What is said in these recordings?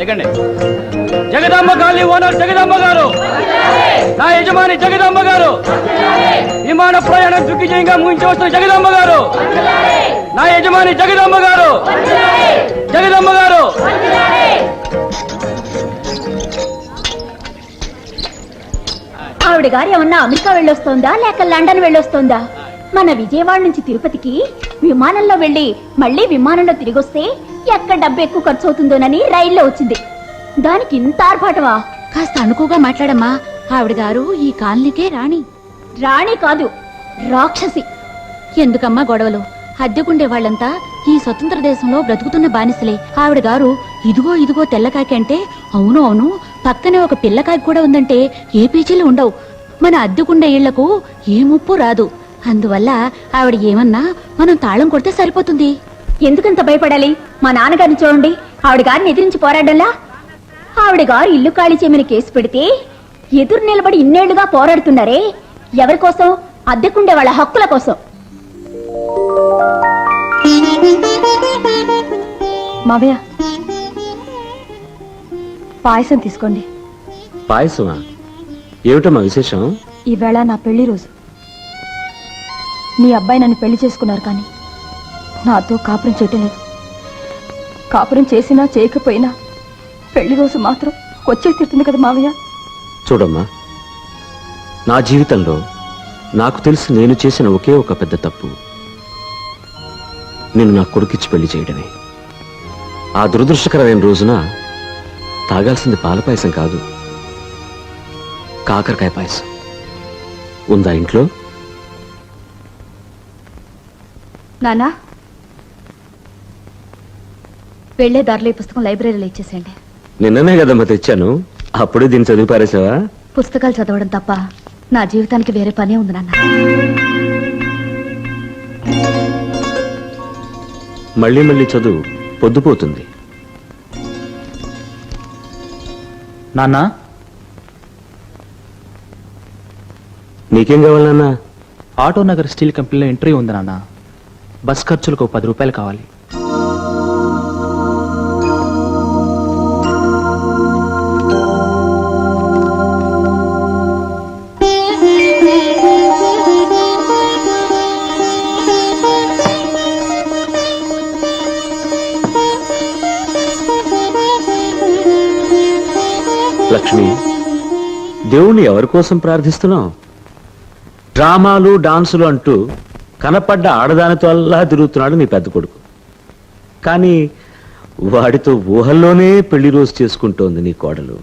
ఎక్కండి. Jagadamba colony owner Jagadamba గారు, నా యజమాని జగదాంబ గారు, విమాన ప్రయాణం దిగ్విజయంగా ముగించవస్తున్న జగదాంబ గారు, నా యజమాని జగదాంబ గారు, జగదాంబ గారు. ఆవిడ గారు ఏమన్నా అమెరికా వెళ్ళొస్తోందా లేక లండన్ వెళ్ళొస్తోందా? మన విజయవాడ నుంచి తిరుపతికి విమానంలో వెళ్ళి మళ్ళీ విమానంలో తిరిగొస్తే ఎక్కడ డబ్బు ఎక్కువ ఖర్చు అవుతుందోనని రైల్లో వచ్చింది. దానికి ఇంత ఆర్భాటమా? కాస్త అనుకుగా మాట్లాడమ్మా. ఆవిడ గారు ఈ కాలనీకే రాణి. రాణి కాదు, రాక్షసి. ఎందుకమ్మా గొడవలు? అద్దెకుండే వాళ్ళంతా ఈ స్వతంత్ర దేశంలో బ్రతుకుతున్న బానిసలే. ఆవిడ గారు ఇదిగో ఇదిగో తెల్లకాకి అంటే అవును అవును, పక్కనే ఒక పిల్లకాకి కూడా ఉందంటే ఏ పీచీలు ఉండవు. మన అద్దెకుండే ఇళ్లకు ఏ ముప్పు రాదు. అందువల్ల ఆవిడ ఏమన్నా మనం తాళం కొడితే సరిపోతుంది. ఎందుకంత భయపడాలి? మా నాన్నగారిని చూడండి, ఆవిడ గారిని ఎదిరించి పోరాడల్లా. ఆవిడ గారు ఇల్లు ఖాళీ చేయమని కేసు పెడితే ఎదురు నిలబడి ఇన్నేళ్లుగా పోరాడుతున్నారే. ఎవరి కోసం? అద్దెకుండే వాళ్ళ హక్కుల కోసం. మావయ్య, పాయసం తీసుకోండి. పాయసమా? ఏమిటమ్మా విశేషం? ఈవేళ నా పెళ్లి రోజు. మీ అబ్బాయి నన్ను పెళ్లి చేసుకున్నారు, కానీ నాతో కాపురం చేయటం లేదు. కాపురం చేసినా చేయకపోయినా పెళ్లి రోజు మాత్రం వచ్చే తీరుతుంది కదా మావయ్య. చూడమ్మా, నా జీవితంలో నాకు తెలిసి నేను చేసిన ఒకే ఒక పెద్ద తప్పు నేను నా కొడుకిచ్చి పెళ్లి చేయడమే. ఆ దురదృష్టకరమైన రోజున తాగాల్సింది పాల పాయసం కాదు, కాకరకాయ పాయసం. ఉందా ఇంట్లో? నానా, వెళ్లే దారిలో ఈ పుస్తకం లైబ్రరీలో ఇచ్చేసేయండి. నిన్ననే కదమ్మా తెచ్చాను, అప్పుడే దీన్ని చదివి పారేసావా? పుస్తకాలు చదవడం తప్ప నా జీవితానికి వేరే పనే ఉంది నాన్న. మళ్ళీ మళ్ళీ చదువు, పొద్దుపోతుంది. నాన్నా, నీకేం కావాలి నాన్న? ఆటో నగర్ స్టీల్ కంపెనీలో ఇంటర్వ్యూ ఉంది నాన్న. బస్ ఖర్చులకు 10 రూపాయలు కావాలి. లక్ష్మి, దేవుణ్ణి ఎవరి కోసం ప్రార్థిస్తున్నావు? డ్రామాలు డాన్సులు అంటూ కనపడ్డ ఆడదానితో అల్లా తిరుగుతున్నాడు నీ పెద్ద కొడుకు. కానీ వాడితో ఊహల్లోనే పెళ్లి రోజు చేసుకుంటోంది నీ కోడలు.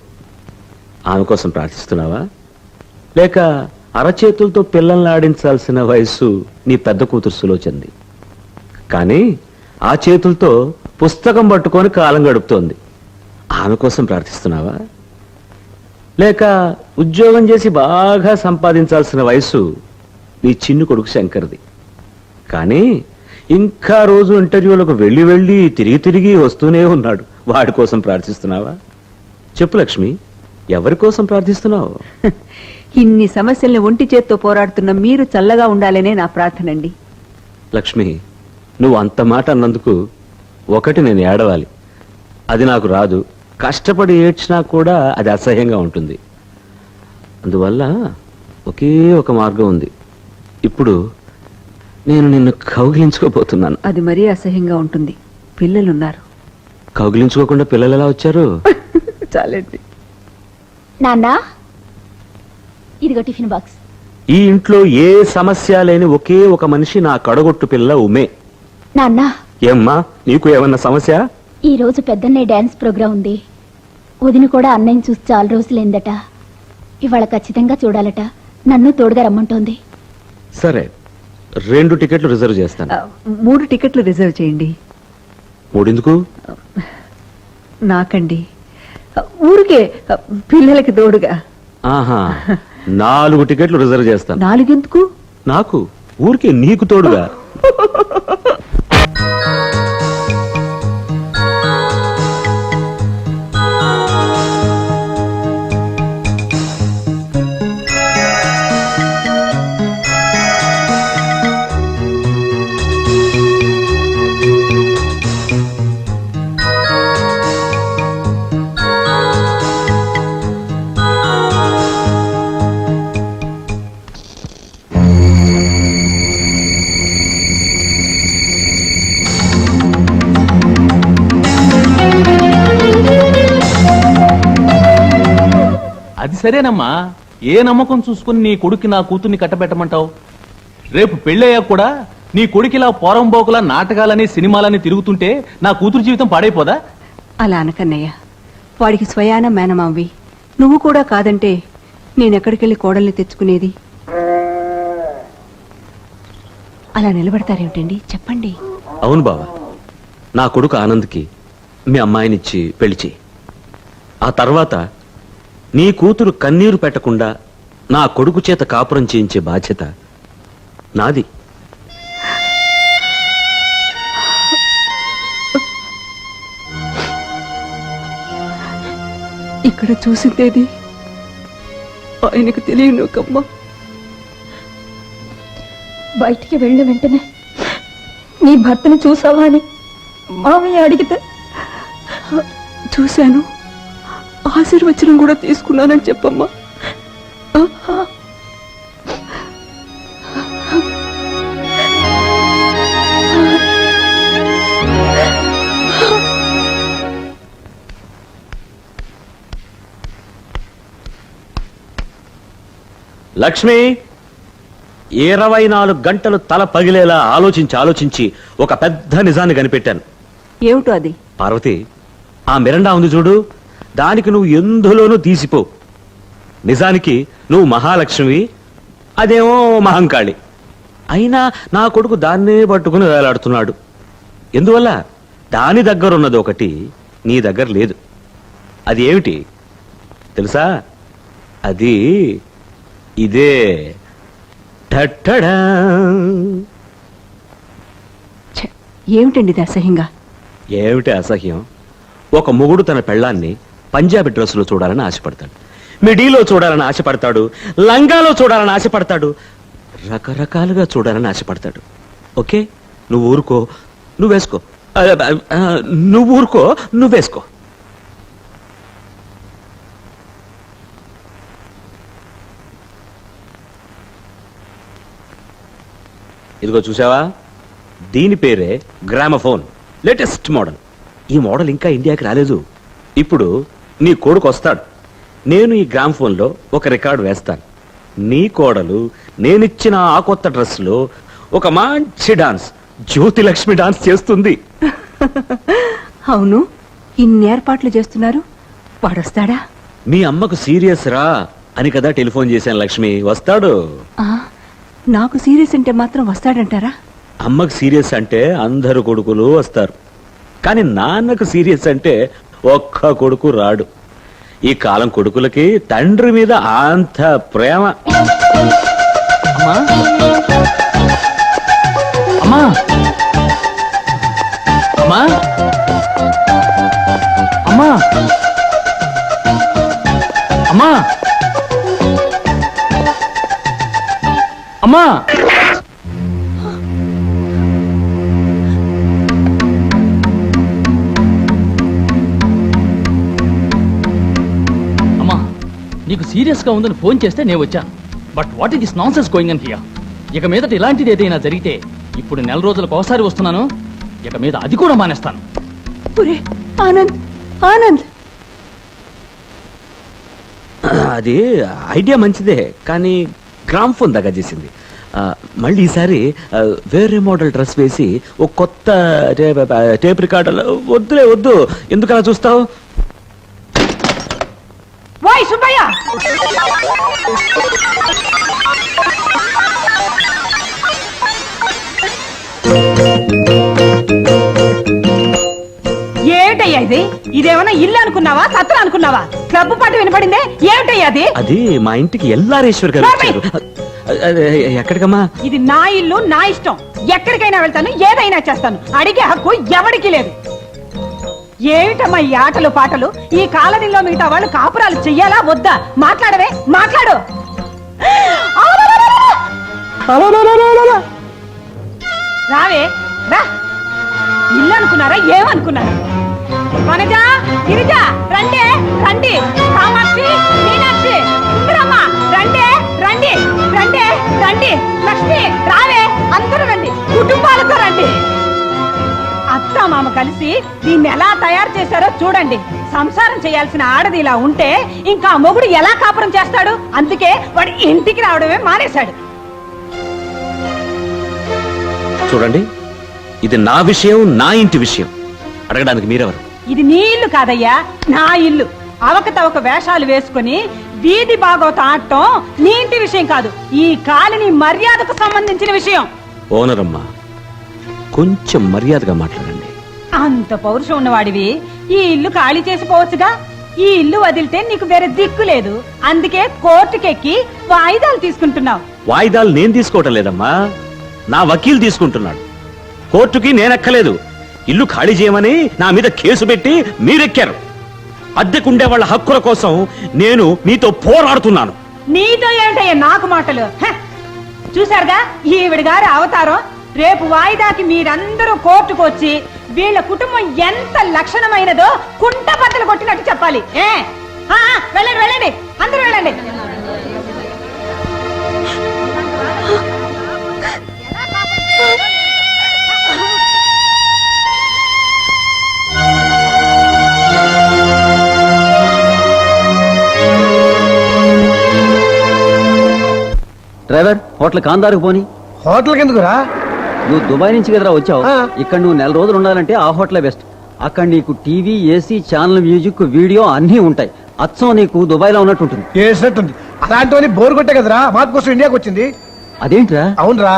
ఆమె కోసం ప్రార్థిస్తున్నావా? లేక అరచేతులతో పిల్లల్ని ఆడించాల్సిన వయస్సు నీ పెద్ద కూతురు సులోచంది, కానీ ఆ చేతులతో పుస్తకం పట్టుకొని కాలం గడుపుతోంది. ఆమె కోసం ప్రార్థిస్తున్నావా? లేక ఉద్యోగం చేసి బాగా సంపాదించాల్సిన వయసు నీ చిన్ను కొడుకు శంకర్ది, కానీ ఇంకా రోజు ఇంటర్వ్యూలకు వెళ్ళి వెళ్ళి తిరిగి తిరిగి వస్తూనే ఉన్నాడు. వాడి కోసం ప్రార్థిస్తున్నావా? చెప్పు లక్ష్మి, ఎవరి కోసం ప్రార్థిస్తున్నావు? ఇన్ని సమస్యల్ని ఒంటి చేత్తో పోరాడుతున్న మీరు చల్లగా ఉండాలనే నా ప్రార్థనండి. లక్ష్మి, నువ్వు అంత మాట అన్నందుకు ఒకటి నేను ఏడవాలి, అది నాకు రాదు. కష్టపడి ఏడ్చినా కూడా అది అసహ్యంగా ఉంటుంది. అందువల్ల ఒకే ఒక మార్గం ఉంది. ఇప్పుడు నేను నిన్ను కౌగిలించుకోబోతున్నాను. అది మరీ అసహ్యంగా ఉంటుంది. పిల్లలున్నారు. కౌగిలించుకోకుండా పిల్లలు ఎలా వచ్చారు? చాలండి. నాన్న, ఇదిగో టిఫిన్ బాక్స్. ఈ ఇంట్లో ఏ సమస్య లేని ఒకే ఒక మనిషి నా కడగొట్టు పిల్ల ఉమే. నాన్న, ఏమ్మా, నీకు ఏమన్నా సమస్య? ఈ రోజు పెద్దన్నే డాన్స్ ప్రోగ్రాం ఉంది. వదిన కూడా అన్నయ్యని చూసి చాలా రోజులైందట. ఇవాళ ఖచ్చితంగా చూడాలట. నన్ను తోడుగా రమ్మంటోంది. సరే, 2 టికెట్లు రిజర్వ్ చేస్తాను. 3 టికెట్లు రిజర్వ్ చేయండి. 3 ఎందుకు? నాకండి, ఊరికే పిల్లలకి తోడుగా. ఆహా, 4 టికెట్లు రిజర్వ్ చేస్తాను. 4 ఎందుకు? నాకు ఊరికే నీకు తోడుగా. సరేనమ్మా, ఏ నమ్మకం చూసుకుని నీ కొడుక్కి నా కూతుర్ని కట్టబెట్టమంటావు? రేపు పెళ్ళయ్యాక కూడా నీ కొడుకిలా పోరంబోకులా నాటకాలని సినిమాలని తిరుగుతుంటే నా కూతురు జీవితం పాడైపోదా? అలా అనకన్నయ్య, వాడికి స్వయాన మేనమావి. నువ్వు కూడా కాదంటే నేనెక్కడికెళ్ళి కోడల్ని తెచ్చుకునేది? అలా నిలబడతారేమిటండి, చెప్పండి. అవును బావా, నా కొడుకు ఆనంద్కి మీ అమ్మాయినిచ్చి పెళ్లి చెయ్యి. ఆ తర్వాత నీ కూతురు కన్నీరు పెట్టకుండా నా కొడుకు చేత కాపురం చేయించే బాధ్యత నాది. ఇక్కడ చూసిందేది ఆయనకు తెలియను కమ్మా. బయటికి వెళ్ళిన వెంటనే నీ భర్తను చూసావా అని మామయ్య అడిగితే చూశాను, ఆశీర్వచనం కూడా తీసుకున్నానని చెప్పమ్మా. లక్ష్మి, 24 గంటలు తల పగిలేలా ఆలోచించి ఒక పెద్ద నిజాన్ని కనిపెట్టాను. ఏమిటో అది? పార్వతి, ఆ మిరండా ఉంది చూడు, దానికి నువ్వు ఎందులోనూ తీసిపో. నిజానికి నువ్వు మహాలక్ష్మి, అదేమో మహంకాళి. అయినా నా కొడుకు దాన్నే పట్టుకుని వేలాడుతున్నాడు. ఎందువల్ల? దాని దగ్గరున్నది ఒకటి నీ దగ్గర లేదు. అది ఏమిటి తెలుసా? అది ఇదే. టట్టడా. ఏమిటండి ఇది అసహ్యంగా? ఏమిటి అసహ్యం? ఒక మొగుడు తన పెళ్ళాన్ని పంజాబీ డ్రెస్సులో చూడాలని ఆశపడతాడు, మిడీలో చూడాలని ఆశపడతాడు, లంగాలో చూడాలని ఆశపడతాడు, రకరకాలుగా చూడాలని ఆశపడతాడు. ఓకే, నువ్వు ఊరుకో, నువ్వేసుకో. నువ్వు ఊరుకో, నువ్వేసుకో. ఇదిగో చూసావా, దీని పేరే గ్రామఫోన్, లేటెస్ట్ మోడల్. ఈ మోడల్ ఇంకా ఇండియాకి రాలేదు. ఇప్పుడు నీ కొడుకు వస్తాడు, నేను ఈ గ్రామఫోన్లో ఒక రికార్డు వేస్తాను. నీ కోడలు నేనిచ్చిన ఆ కొత్త డ్రెస్లో ఒక మంచి డాన్స్, జ్యోతిలక్ష్మి డాన్స్ చేస్తుంది. అవును, ఇన్ని ఏర్పాట్లు చేస్తున్నారు, వాడొస్తాడా? మీ అమ్మకు సీరియస్ రా అని కదా టెలిఫోన్ చేశాను లక్ష్మి. వస్తాడు. నాకు సీరియస్ అంటే మాత్రం వస్తాడంటారా? అమ్మకు సీరియస్ అంటే అందరు కొడుకులు వస్తారు, కానీ నాన్నకు సీరియస్ అంటే ఒక్క కొడుకు రాడు. ఈ కాలం కొడుకులకి తండ్రి మీద అంత ప్రేమ. అమ్మా, అమ్మా, అమ్మా, అమ్మా, అమ్మా. అమ్మా, నీకు సీరియస్ గా ఉందని ఫోన్ చేస్తే నేను వచ్చాను. But what is this nonsense going on here? ఇక మీదట ఇలాంటిది ఏదైనా జరిగితే, ఇప్పుడు నెల రోజులకు ఒకసారి వస్తున్నాను, ఇక మీద అది కూడా మానేస్తాను. ఒరే ఆనంద్, ఆనంద్, అది ఐడియా మంచిదే, కానీ గ్రామ్ఫోన్ దగ్గర చేసింది. మళ్ళీ ఈసారి వేరే మోడల్ డ్రెస్ వేసి ఒక కొత్త టేప్ రికార్డర్. వద్దులే, వద్దు, ఎందుకు అలా చూస్తావు? వాయ్ సుబ్బయ్య, ఏమిటయ్యా ఇది? ఇదేమన్నా ఇల్లు అనుకున్నావా, సత్రం అనుకున్నావా? క్లబ్ పాట వినపడిందే, ఏమిటయ్యా అది? అది మా ఇంటికి ఎల్లారేశ్వర్ గారు వచ్చారు. ఎక్కడికమ్మా? ఇది నా ఇల్లు, నా ఇష్టం. ఎక్కడికైనా వెళ్తాను, ఏదైనా చేస్తాను. అడిగే హక్కు ఎవడికి లేదు. ఏమిటమ్మా ఈ ఆటలు పాటలు? ఈ కాలనీలో మిగతా వాళ్ళు కాపురాలు చెయ్యాలా వద్దా? మాట్లాడవే, మాట్లాడు. రావే, రా. ఇల్లు అనుకున్నారా, ఏమనుకున్నారా? వనజ, గిరిజ, రండి, రండి. కామాక్షి, మీనాక్షి, సుందరమ్మ, రండి, రండి, రండి, రండి. లక్ష్మి, రావే, అందరూ రండి, కుటుంబాలతో రండి. అత్త మామ కలిసి దీన్ని ఎలా తయారు చేశారో చూడండి. సంసారం చేయాల్సిన ఆడది ఇలా ఉంటే ఇంకా మొగుడు ఎలా కాపురం చేస్తాడు? అందుకే వాడు ఇంటికి రావడమే మానేశాడు. చూడండి, ఇది నా విషయం, నా ఇంటి విషయం. అడగడానికి మీరెవరు? ఇది నీ ఇల్లు కాదయ్యా, నా ఇల్లు. అవకతవక వేషాలు వేసుకుని వీధి బాగోత ఆడటం నీ ఇంటి విషయం కాదు, ఈ కాలనీ మర్యాదకు సంబంధించిన విషయం. ఓనరమ్మా, కొంచెం మర్యాదగా మాట్లాడండి. అంత పౌరుషం ఉన్నవాడివి ఈ ఇల్లు ఖాళీ చేసిపోవచ్చుగా. ఈ ఇల్లు వదిలితే నీకు వేరే దిక్కు లేదు, అందుకే కోర్టుకెక్కి వాయిదాలు తీసుకుంటున్నావు. వాయిదాలు నేను తీసుకోవటం లేదమ్మా, నా వకీల్ తీసుకుంటున్నాడు. కోర్టుకి నేనెక్కలేదు. ఇల్లు ఖాళీ చేయమని నా మీద కేసు పెట్టి మీరెక్కారు. అద్దెకుండే వాళ్ళ హక్కుల కోసం నేను మీతో పోరాడుతున్నాను. నీతో ఏంటయ్యా నాకు మాటలు? చూశారుగా ఈవిడ గారి అవతారం. రేపు వాయిదాకి మీరందరూ కోర్టుకు వచ్చి వీళ్ళ కుటుంబం ఎంత లక్షణమైనదో కుంట బద్దలు కొట్టినట్టు చెప్పాలి. వెళ్ళండి వెళ్ళండి, అందరూ వెళ్ళండి. డ్రైవర్, హోటల్ కాందారుకు పోని. హోటల్ ఎందుకురా? నువ్వు దుబాయ్ నుంచి కదరా వచ్చావు. ఆ. ఇక్కడ నువ్వు 4 రోజులు ఉండాలంటే ఆ హోటలే బెస్ట్. అక్కడ నీకు TV, AC, channel, music, video అన్నీ ఉంటాయి. అచ్చం నీకు దుబాయ్ లో ఉన్నట్టు ఉంటుంది. చేసినట్టుంది. అలాంటివన్నీ బోర్ కొట్టే కదరా మార్పు కోసం ఇండియాకి వచ్చింది. అదేంట్రా? అవునరా,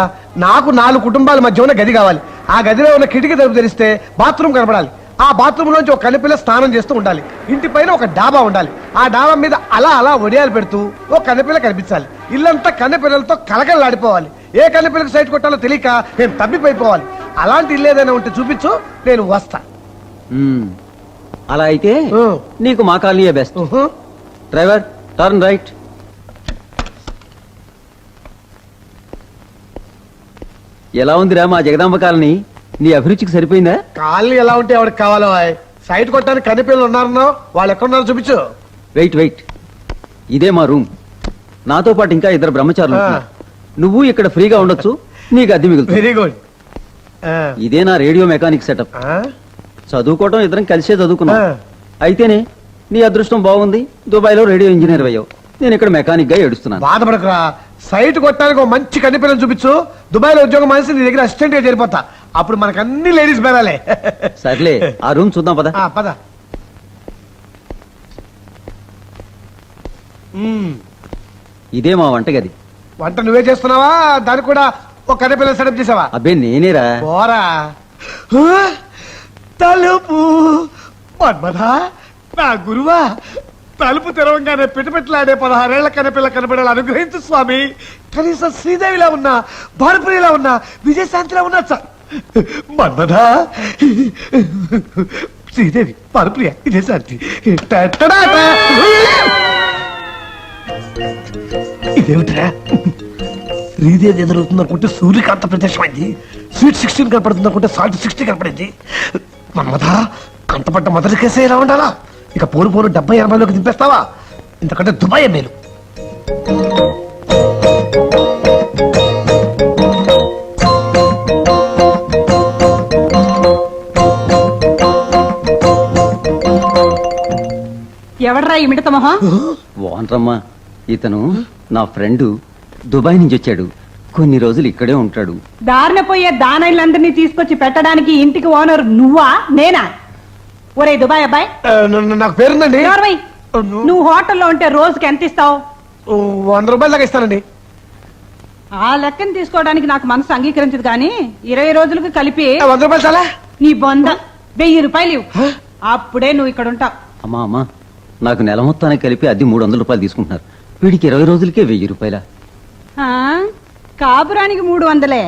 నాకు 4 కుటుంబాల మధ్య ఉన్న గది కావాలి. ఆ గదిలో ఉన్న కిటికీ తలుపు తెరిస్తే బాత్రూమ్ కనపడాలి. ఆ బాత్రూమ్ లోంచి ఒక కన్నెపిల్ల స్నానం చేస్తూ ఉండాలి. ఇంటి పైన ఒక డాబా ఉండాలి. ఆ డాబా మీద అలా అలా ఒడియాలు పెడుతూ ఒక కన్నెపిల్ల కనిపించాలి. ఇల్లంతా కన్నెపిల్లలతో కలకలలాడిపోవాలి. ఏ కన్నెపిల్లకి సైట్ కొట్టాలో తెలియక నేను తప్పిపోయిపోవాలి. అలాంటి ఇల్లు ఏదైనా ఉంటే చూపించు, నేను వస్తా. అలా అయితే నీకు మా కాలనీయే బెస్ట్. Driver, turn right. ఎలా ఉందిరా మా జగదాంబ కాలనీ? నీ అభిరుచికి సరిపోయిందా? కాలనీ ఎలా ఉంటే ఎవరికి కావాలో? సైట్ కొట్టడానికి కన్నెపిల్లలు ఉన్నారన్నావు, వాళ్ళు ఎక్కడున్నారో చూపించు. వెయిట్ వెయిట్, ఇదే మా రూమ్. నాతో పాటు ఇంకా 2 బ్రహ్మచారులు ఉంటున్నారు. నువ్వు ఇక్కడ ఫ్రీగా ఉండొచ్చు, నీకు అద్దె మిగులుతుంది. Very good. ఇదే నా రేడియో మెకానిక్ సెటప్. చదువుకోవటం ఇద్దరం కలిసే చదువుకున్నాం. అయితేనే నీ అదృష్టం బాగుంది, దుబాయ్ లో రేడియో ఇంజనీర్ అయ్యావు. నేను ఇక్కడ మెకానిక్ గా ఏడుస్తున్నాను. బాధపడకురా, సైట్ కొట్టడానికి ఒక మంచి కన్నెపిల్లని చూపించు. దుబాయ్ లో ఉద్యోగం మనిషి నీ దగ్గర అసిస్టెంట్ గా చేరిపోతా. అప్పుడు మనకు అన్ని లేడీస్ బేరాలే. సర్లే, ఆ రూమ్ చూద్దాం పద. పద. ఇదే మా వంటగది. వంట నువ్వే చేస్తున్నావా? దానికి కూడా ఒక కన్నెపిల్ల సెటప్ చేసావా? అబ్బే నేనేరా. పోరా. తలుపు మన్మథ, నా గురువా, తలుపు తెరవంగానే పిటపిట్లాడే 16 ఏళ్ల కన్నెపిల్ల కనపడాలి అనుగ్రహించు స్వామి. కనీసం శ్రీదేవిలా ఉన్నా, భారపురిలా ఉన్నా, విజయశాంతిలా ఉన్నా సార్. మన్మథ, శ్రీదేవి, భారప్రియ, విజయశాంతి. ఇదేమిట్రా? శ్రీదేవి ఎదురవుతుంది అనుకుంటే సూర్యకాంత ప్రత్యక్షమైంది. స్వీట్ 16 కనపడుతుంది అనుకుంటే సాల్ట్ 60 కనపడింది. మన్మథ, కంటపడ్డ మొదటి కేసే ఎలా ఉండాలా? ఇక పోను పోను 70-80లోకి దింపేస్తావా? ఇంతకంటే దుబాయ్ మేలు. ఎవడ్రా ఈ మిడత మొహం? వానరమ్మా, ఇతను నా ఫ్రెండ్. దుబాయ్ నుంచి వచ్చాడు. కొన్ని రోజులు ఇక్కడే ఉంటాడు. దారిన పోయే దానైళ్ళందరినీ తీసుకొచ్చి పెట్టడానికి ఇంటికి ఓనర్ నువ్వా నేనా? ఒరే దుబాయ్ అబ్బాయి, నాకు పేరుందండి. ఎవరివై? నువ్వు హోటల్లో ఉంటే రోజుకి ఎంత ఇస్తావు? 100 రూపాయల దాకా ఇస్తానండి. ఆ లెక్కను తీసుకోవడానికి నాకు మనసు అంగీకరించదు, కానీ 20 రోజులకు కలిపి 100 రూపాయలు చాలా? నీ బొంద 1000 రూపాయలు ఇవ్వు. అప్పుడే నువ్వు ఇక్కడ ఉంటావు. అమ్మా, నాకు నెల మొత్తానికి కలిపి అద్దె 300 రూపాయలు తీసుకుంటున్నారు. వీడికి 20 రోజులకే 1000 రూపాయల. కాపురానికి 300.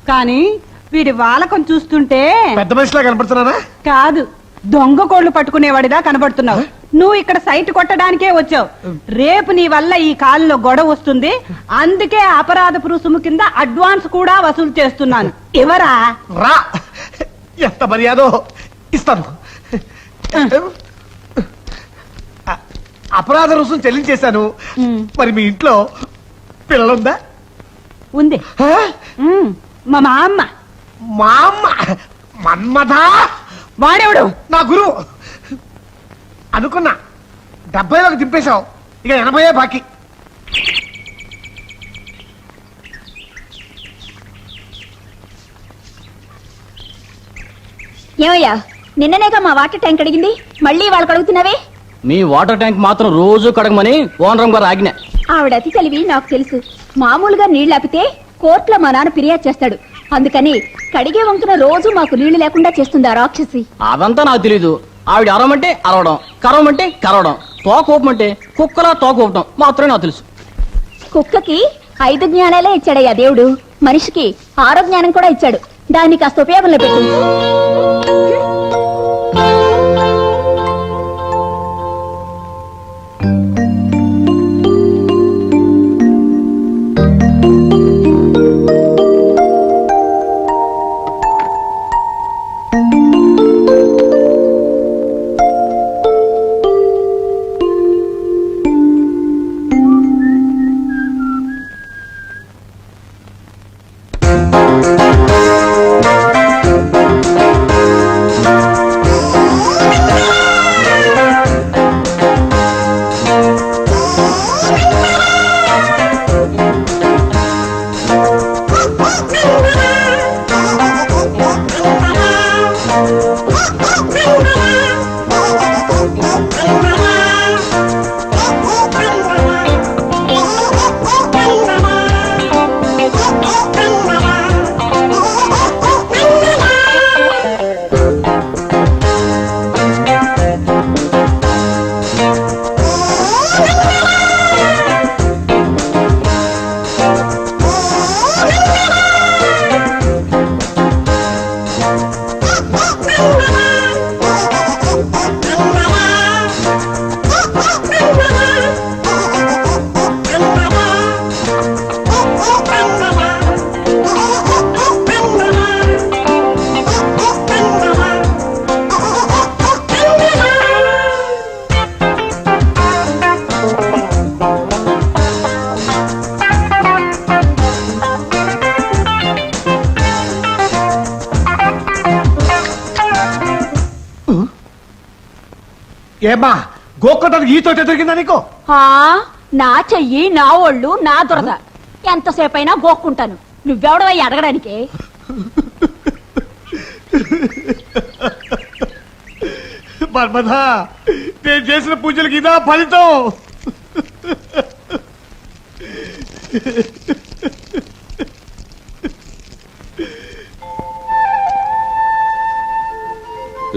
కానీ వీడి వాలకం చూస్తుంటే పెద్ద మనిషిలా కనపడుతున్నారా? కాదు, దొంగ కోళ్లు పట్టుకునేవాడిలా కనబడుతున్నావు. నువ్వు ఇక్కడ సైట్ కొట్టడానికే వచ్చావు. రేపు నీ వల్ల ఈ కాలంలో గొడవ వస్తుంది, అందుకే అపరాధపు రుసుము కింద అడ్వాన్స్ కూడా వసూలు చేస్తున్నాను. ఎవరా? రా, ఎంత మర్యాదో ఇస్తాను. అపరాధ రుసుము చెల్లించేశాను. మరి మీ ఇంట్లో పిల్లలుందా? ఉంది. మా అమ్మ. మా అమ్మ? మన్మథా వాడెవడు? నా గురువు. అనుకున్నా 70లోకి దింపేశావు, ఇక 80 బాకీ. ఏమయ్యా, నిన్ననేగా మా వాటర్ ట్యాంక్ అడిగింది, మళ్ళీ వాళ్ళు కడుగుతున్నావే? మీ వాటర్ ట్యాంక్ మాత్రం రోజు కడగమని ఓనరం గారు ఆజ్ఞ. ఆవిడ అతి తెలివి నాకు తెలుసు. మామూలుగా నీళ్లు ఆపితే కోర్టులో మా నాన్న ఫిర్యాదు చేస్తాడు. అందుకని కడిగే వంతున రోజు మాకు నీళ్లు లేకుండా చేస్తుంది ఆ రాక్షసి. అదంతా నాకు తెలీదు. ఆవిడ అరవమంటే అరవడం, కరవమంటే కరవడం, తోక ఊపమంటే కుక్కలా తోక ఊపడం మాత్రమే నాకు తెలుసు. కుక్కకి 5 జ్ఞానాలే ఇచ్చాడయ్యా దేవుడు, మనిషికి 6వ జ్ఞానం కూడా ఇచ్చాడు. దాన్ని కాస్త ఉపయోగంలో పెట్టు. ఏమ్మా, గోక్కోటానికి ఈ తోట దొరికిందా నీకు? నా చెయ్యి, నా ఒళ్ళు, నా దురద. ఎంతసేపు అయినా గోక్కుంటాను. నువ్వెవడవై అడగడానికి? మన్మథా, నేను చేసిన పూజలకి ఇదా ఫలితం?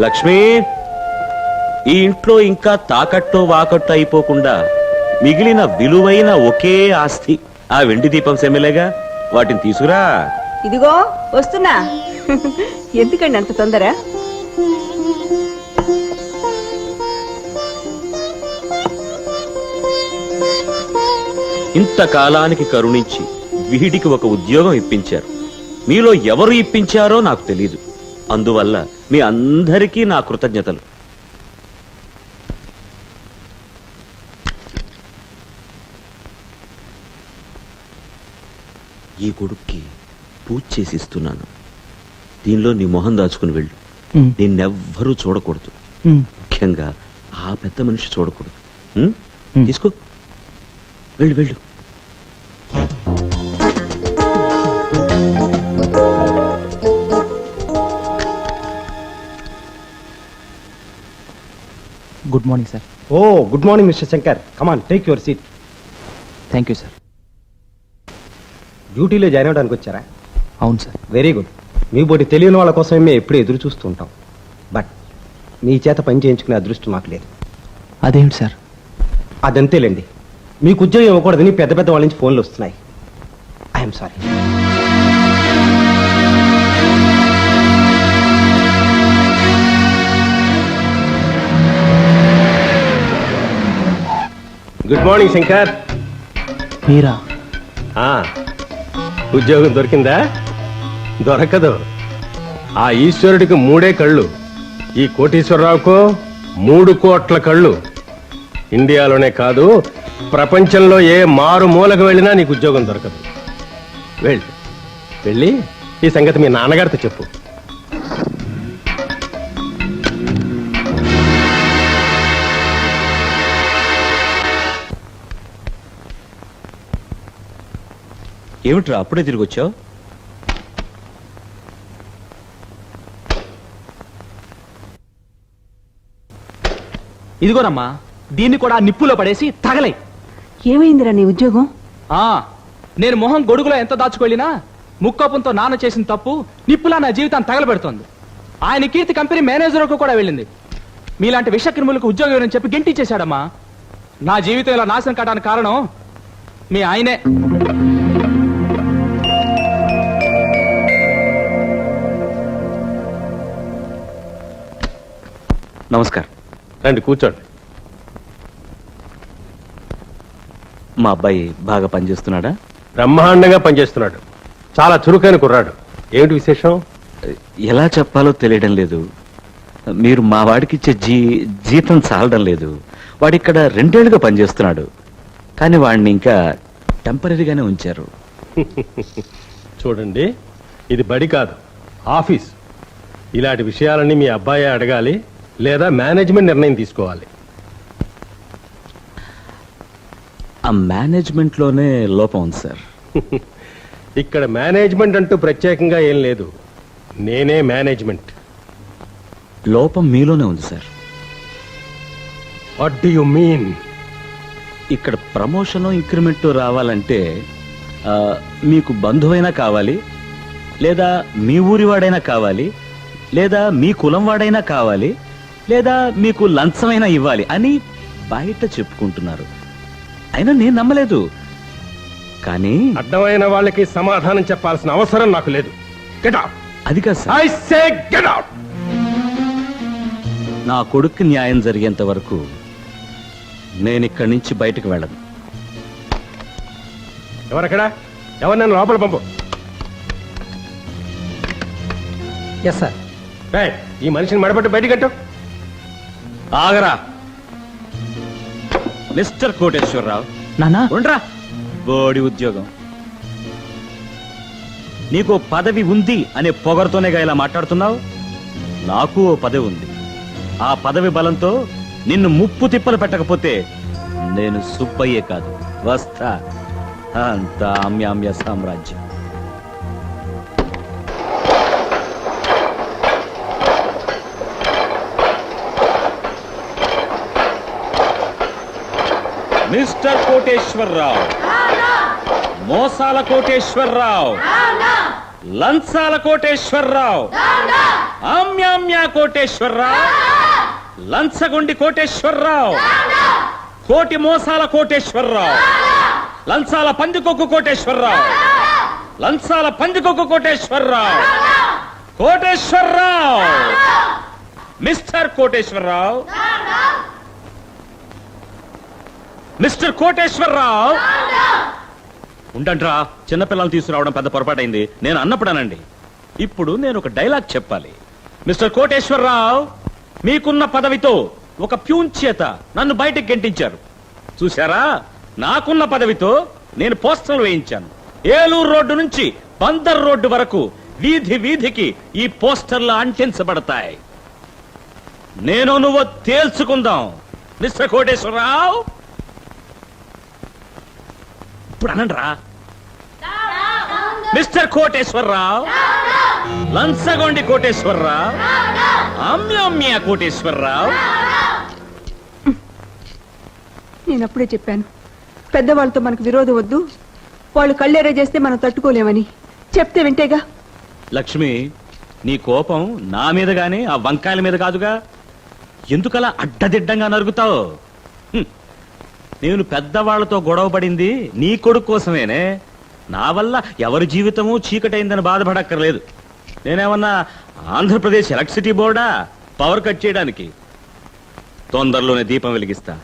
లక్ష్మి, ఈ ఇంట్లో ఇంకా తాకట్టో వాకట్టో అయిపోకుండా మిగిలిన విలువైన ఒకే ఆస్తి ఆ వెండి దీపం సెమ్మెలేగా, వాటిని తీసుకురా. ఇదిగో వస్తున్నా. ఎందుకండి అంత తొందర? ఇంతకాలానికి కరుణించి వీడికి ఒక ఉద్యోగం ఇప్పించారు. మీలో ఎవరు ఇప్పించారో నాకు తెలీదు. అందువల్ల మీ అందరికీ నా కృతజ్ఞతలు. ఈ కొడుక్కి పూజ చేసి ఇస్తున్నాను. దీనిలో నీ మొహం దాచుకుని వెళ్ళు. నిన్నెవ్వరూ చూడకూడదు, ముఖ్యంగా ఆ పెద్ద మనిషి చూడకూడదు. తీసుకో, వెళ్ళు వెళ్ళు. Good morning sir. Oh good morning mister Shankar. Come on, take your seat. Thank you sir. డ్యూటీలో జాయిన్ అవడానికి వచ్చారా? అవును సార్. Very good. మీ బోటి తెలియని వాళ్ళ కోసమే మేము ఎప్పుడూ ఎదురు చూస్తూ ఉంటాం. బట్ మీ చేత పని చేయించుకునే అదృష్టం మాకు లేదు. అదేమిటి సార్? అదంతేలేండి. మీకు ఉద్యోగం ఇవ్వకూడదని పెద్ద పెద్ద వాళ్ళ నుంచి ఫోన్లు వస్తున్నాయి. I'm sorry. Good morning Shankar. మీరా? ఉద్యోగం దొరికిందా? దొరకదు. ఆ ఈశ్వరుడికి 3 కళ్ళు, ఈ కోటీశ్వరరావుకు 3 కోట్ల కళ్ళు. ఇండియాలోనే కాదు, ప్రపంచంలో ఏ మారు మూలకు వెళ్ళినా నీకు ఉద్యోగం దొరకదు. వెళ్ళి ఈ సంగతి మీ నాన్నగారితో చెప్పు. ఏమిట్రా అప్పుడే తిరిగి వచ్చావు? ఇదిగోనమ్మా, దీన్ని కూడా నిప్పులో పడేసి తగలై. ఏమైందిరా నీ ఉద్యోగం? నేను మొహం గొడుగులో ఎంత దాచుకెళ్ళినా ముక్కోపంతో నాన్న చేసిన తప్పు నిప్పులా నా జీవితాన్ని తగలబెడుతోంది. ఆయన కీర్తి కంపెనీ మేనేజర్కు కూడా వెళ్ళింది. మీలాంటి విష క్రిములకు ఉద్యోగం ఇవ్వని చెప్పి గెంటించేశాడమ్మా. నా జీవితం ఇలా నాశనం కావడానికి కారణం మీ ఆయనే. నమస్కారం. రండి కూర్చోండి. మా అబ్బాయి బాగా పనిచేస్తున్నాడా? బ్రహ్మాండంగా పనిచేస్తున్నాడు. చాలా చురుకైన కుర్రాడు. ఏమిటి విశేషం? ఎలా చెప్పాలో తెలియడం లేదు. మీరు మా వాడికి ఇచ్చే జీతం చాలడం లేదు. వాడిక్కడ 2 ఏళ్లుగా పనిచేస్తున్నాడు, కానీ వాడిని ఇంకా టెంపరీగానే ఉంచారు. చూడండి, ఇది బడి కాదు, ఆఫీస్. ఇలాంటి విషయాలన్నీ మీ అబ్బాయి అడగాలి, లేదా మేనేజ్మెంట్ నిర్ణయం తీసుకోవాలి. ఆ మేనేజ్మెంట్ లోనే లోపం ఉంది సార్. ఇక్కడ మేనేజ్మెంట్ అంటూ ప్రత్యేకంగా ఏం లేదు. నేనే మేనేజ్మెంట్. లోపం మీలోనే ఉంది sir. What do you mean? ఇక్కడ ప్రమోషన్ ఇంక్రిమెంట్ రావాలంటే మీకు బంధువైనా కావాలి, లేదా మీ ఊరి వాడైనా కావాలి, లేదా మీ కులం వాడైనా కావాలి, లేదా మీకు లంచమైనా ఇవ్వాలి అని బయట చెప్పుకుంటున్నారు. అయినా నేను నమ్మలేదు. కానీ అడ్డమైన వాళ్ళకి సమాధానం చెప్పాల్సిన అవసరం నాకు లేదు. Get out. అది కాదు sir. I say get out. నా కొడుక్కి న్యాయం జరిగేంత వరకు నేను ఇక్కడి నుంచి బయటకు వెళ్ళను. ఎవరక్కడ? ఎవరు నన్ను లోపల పంపు. Yes sir. రేయ్, ఈ మనిషిని మడబట్టి బయటికి కట్టు. ఆగరా మిస్టర్ కోటేశ్వరరావు. నానా ఉండరా, బోడి ఉద్యోగం. నీకు పదవి ఉంది అనే పొగరుతోనేగా ఇలా మాట్లాడుతున్నావు. నాకు ఓ పదవి ఉంది. ఆ పదవి బలంతో నిన్ను ముప్పు తిప్పలు పెట్టకపోతే నేను సుబ్బయ్యే కాదు, వస్తా. అంత ఆమ్యామ్య సామ్రాజ్యం. మిస్టర్ కోటేశ్వరరావు, మోసాల కోటేశ్వరరావు, లంచాల కోటేశ్వరరావు, ఆమ్యామ్య కోటేశ్వరరావు, లంచగొండి కోటేశ్వరరావు, కోటి మోసాల కోటేశ్వరరావు, లంచాల పందికొక్కు కోటేశ్వరరావు, లంచాల పందికొక్కు కోటేశ్వరరావు, కోటేశ్వరరావు, మిస్టర్ కోటేశ్వరరావు, మిస్టర్ కోటేశ్వరరావు. ఉండంట్రా, చిన్నపిల్లలు తీసుకురావడం పెద్ద పొరపాటైంది. నేను అన్నప్పుడానండి. ఇప్పుడు నేను ఒక డైలాగ్ చెప్పాలి. మిస్టర్ కోటేశ్వరరావు, మీకున్న పదవితో ఒక ప్యూన్ చేత నన్ను బయటకు గెంటించారు. చూశారా? నాకున్న పదవితో నేను పోస్టర్లు వేయించాను. ఏలూరు రోడ్డు నుంచి బందర్ రోడ్డు వరకు వీధి వీధికి ఈ పోస్టర్లు అంటించబడతాయి. నేను నువ్వు తేల్చుకుందాం. మిస్టర్ కోటేశ్వరరావు, ఇప్పుడు అనండ్రా. మిస్టర్ కోటేశ్వరరావు, లంచగొండి కోటేశ్వరరావు, ఆమ్యామ్య కోటేశ్వరరావు. నేను అప్పుడే చెప్పాను, పెద్దవాళ్ళతో మనకు విరోధం వద్దు, వాళ్ళు కళ్ళేరే చేస్తే మనం తట్టుకోలేమని. చెప్తే వింటేగా. లక్ష్మి, నీ కోపం నా మీద గాని ఆ వంకాయల మీద కాదుగా. ఎందుకలా అడ్డదిడ్డంగా నరుగుతావు? నేను పెద్దవాళ్లతో గొడవపడింది నీ కొడుకు కోసమేనే. నా వల్ల ఎవరి జీవితము చీకటైందని బాధపడక్కర్లేదు. నేనేమన్నా ఆంధ్రప్రదేశ్ ఎలక్ట్రిసిటీ బోర్డా పవర్ కట్ చేయడానికి? తొందరలోనే దీపం వెలిగిస్తా.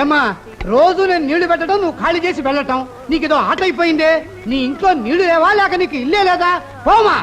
ఏమా, రోజు నేను నీళ్లు పెట్టడం, నువ్వు ఖాళీ చేసి వెళ్ళటం నీకేదో ఆట అయిపోయిందే. నీ ఇంట్లో నీళ్లు లేవా, లేక నీకు ఇల్లే లేదా? పోమా.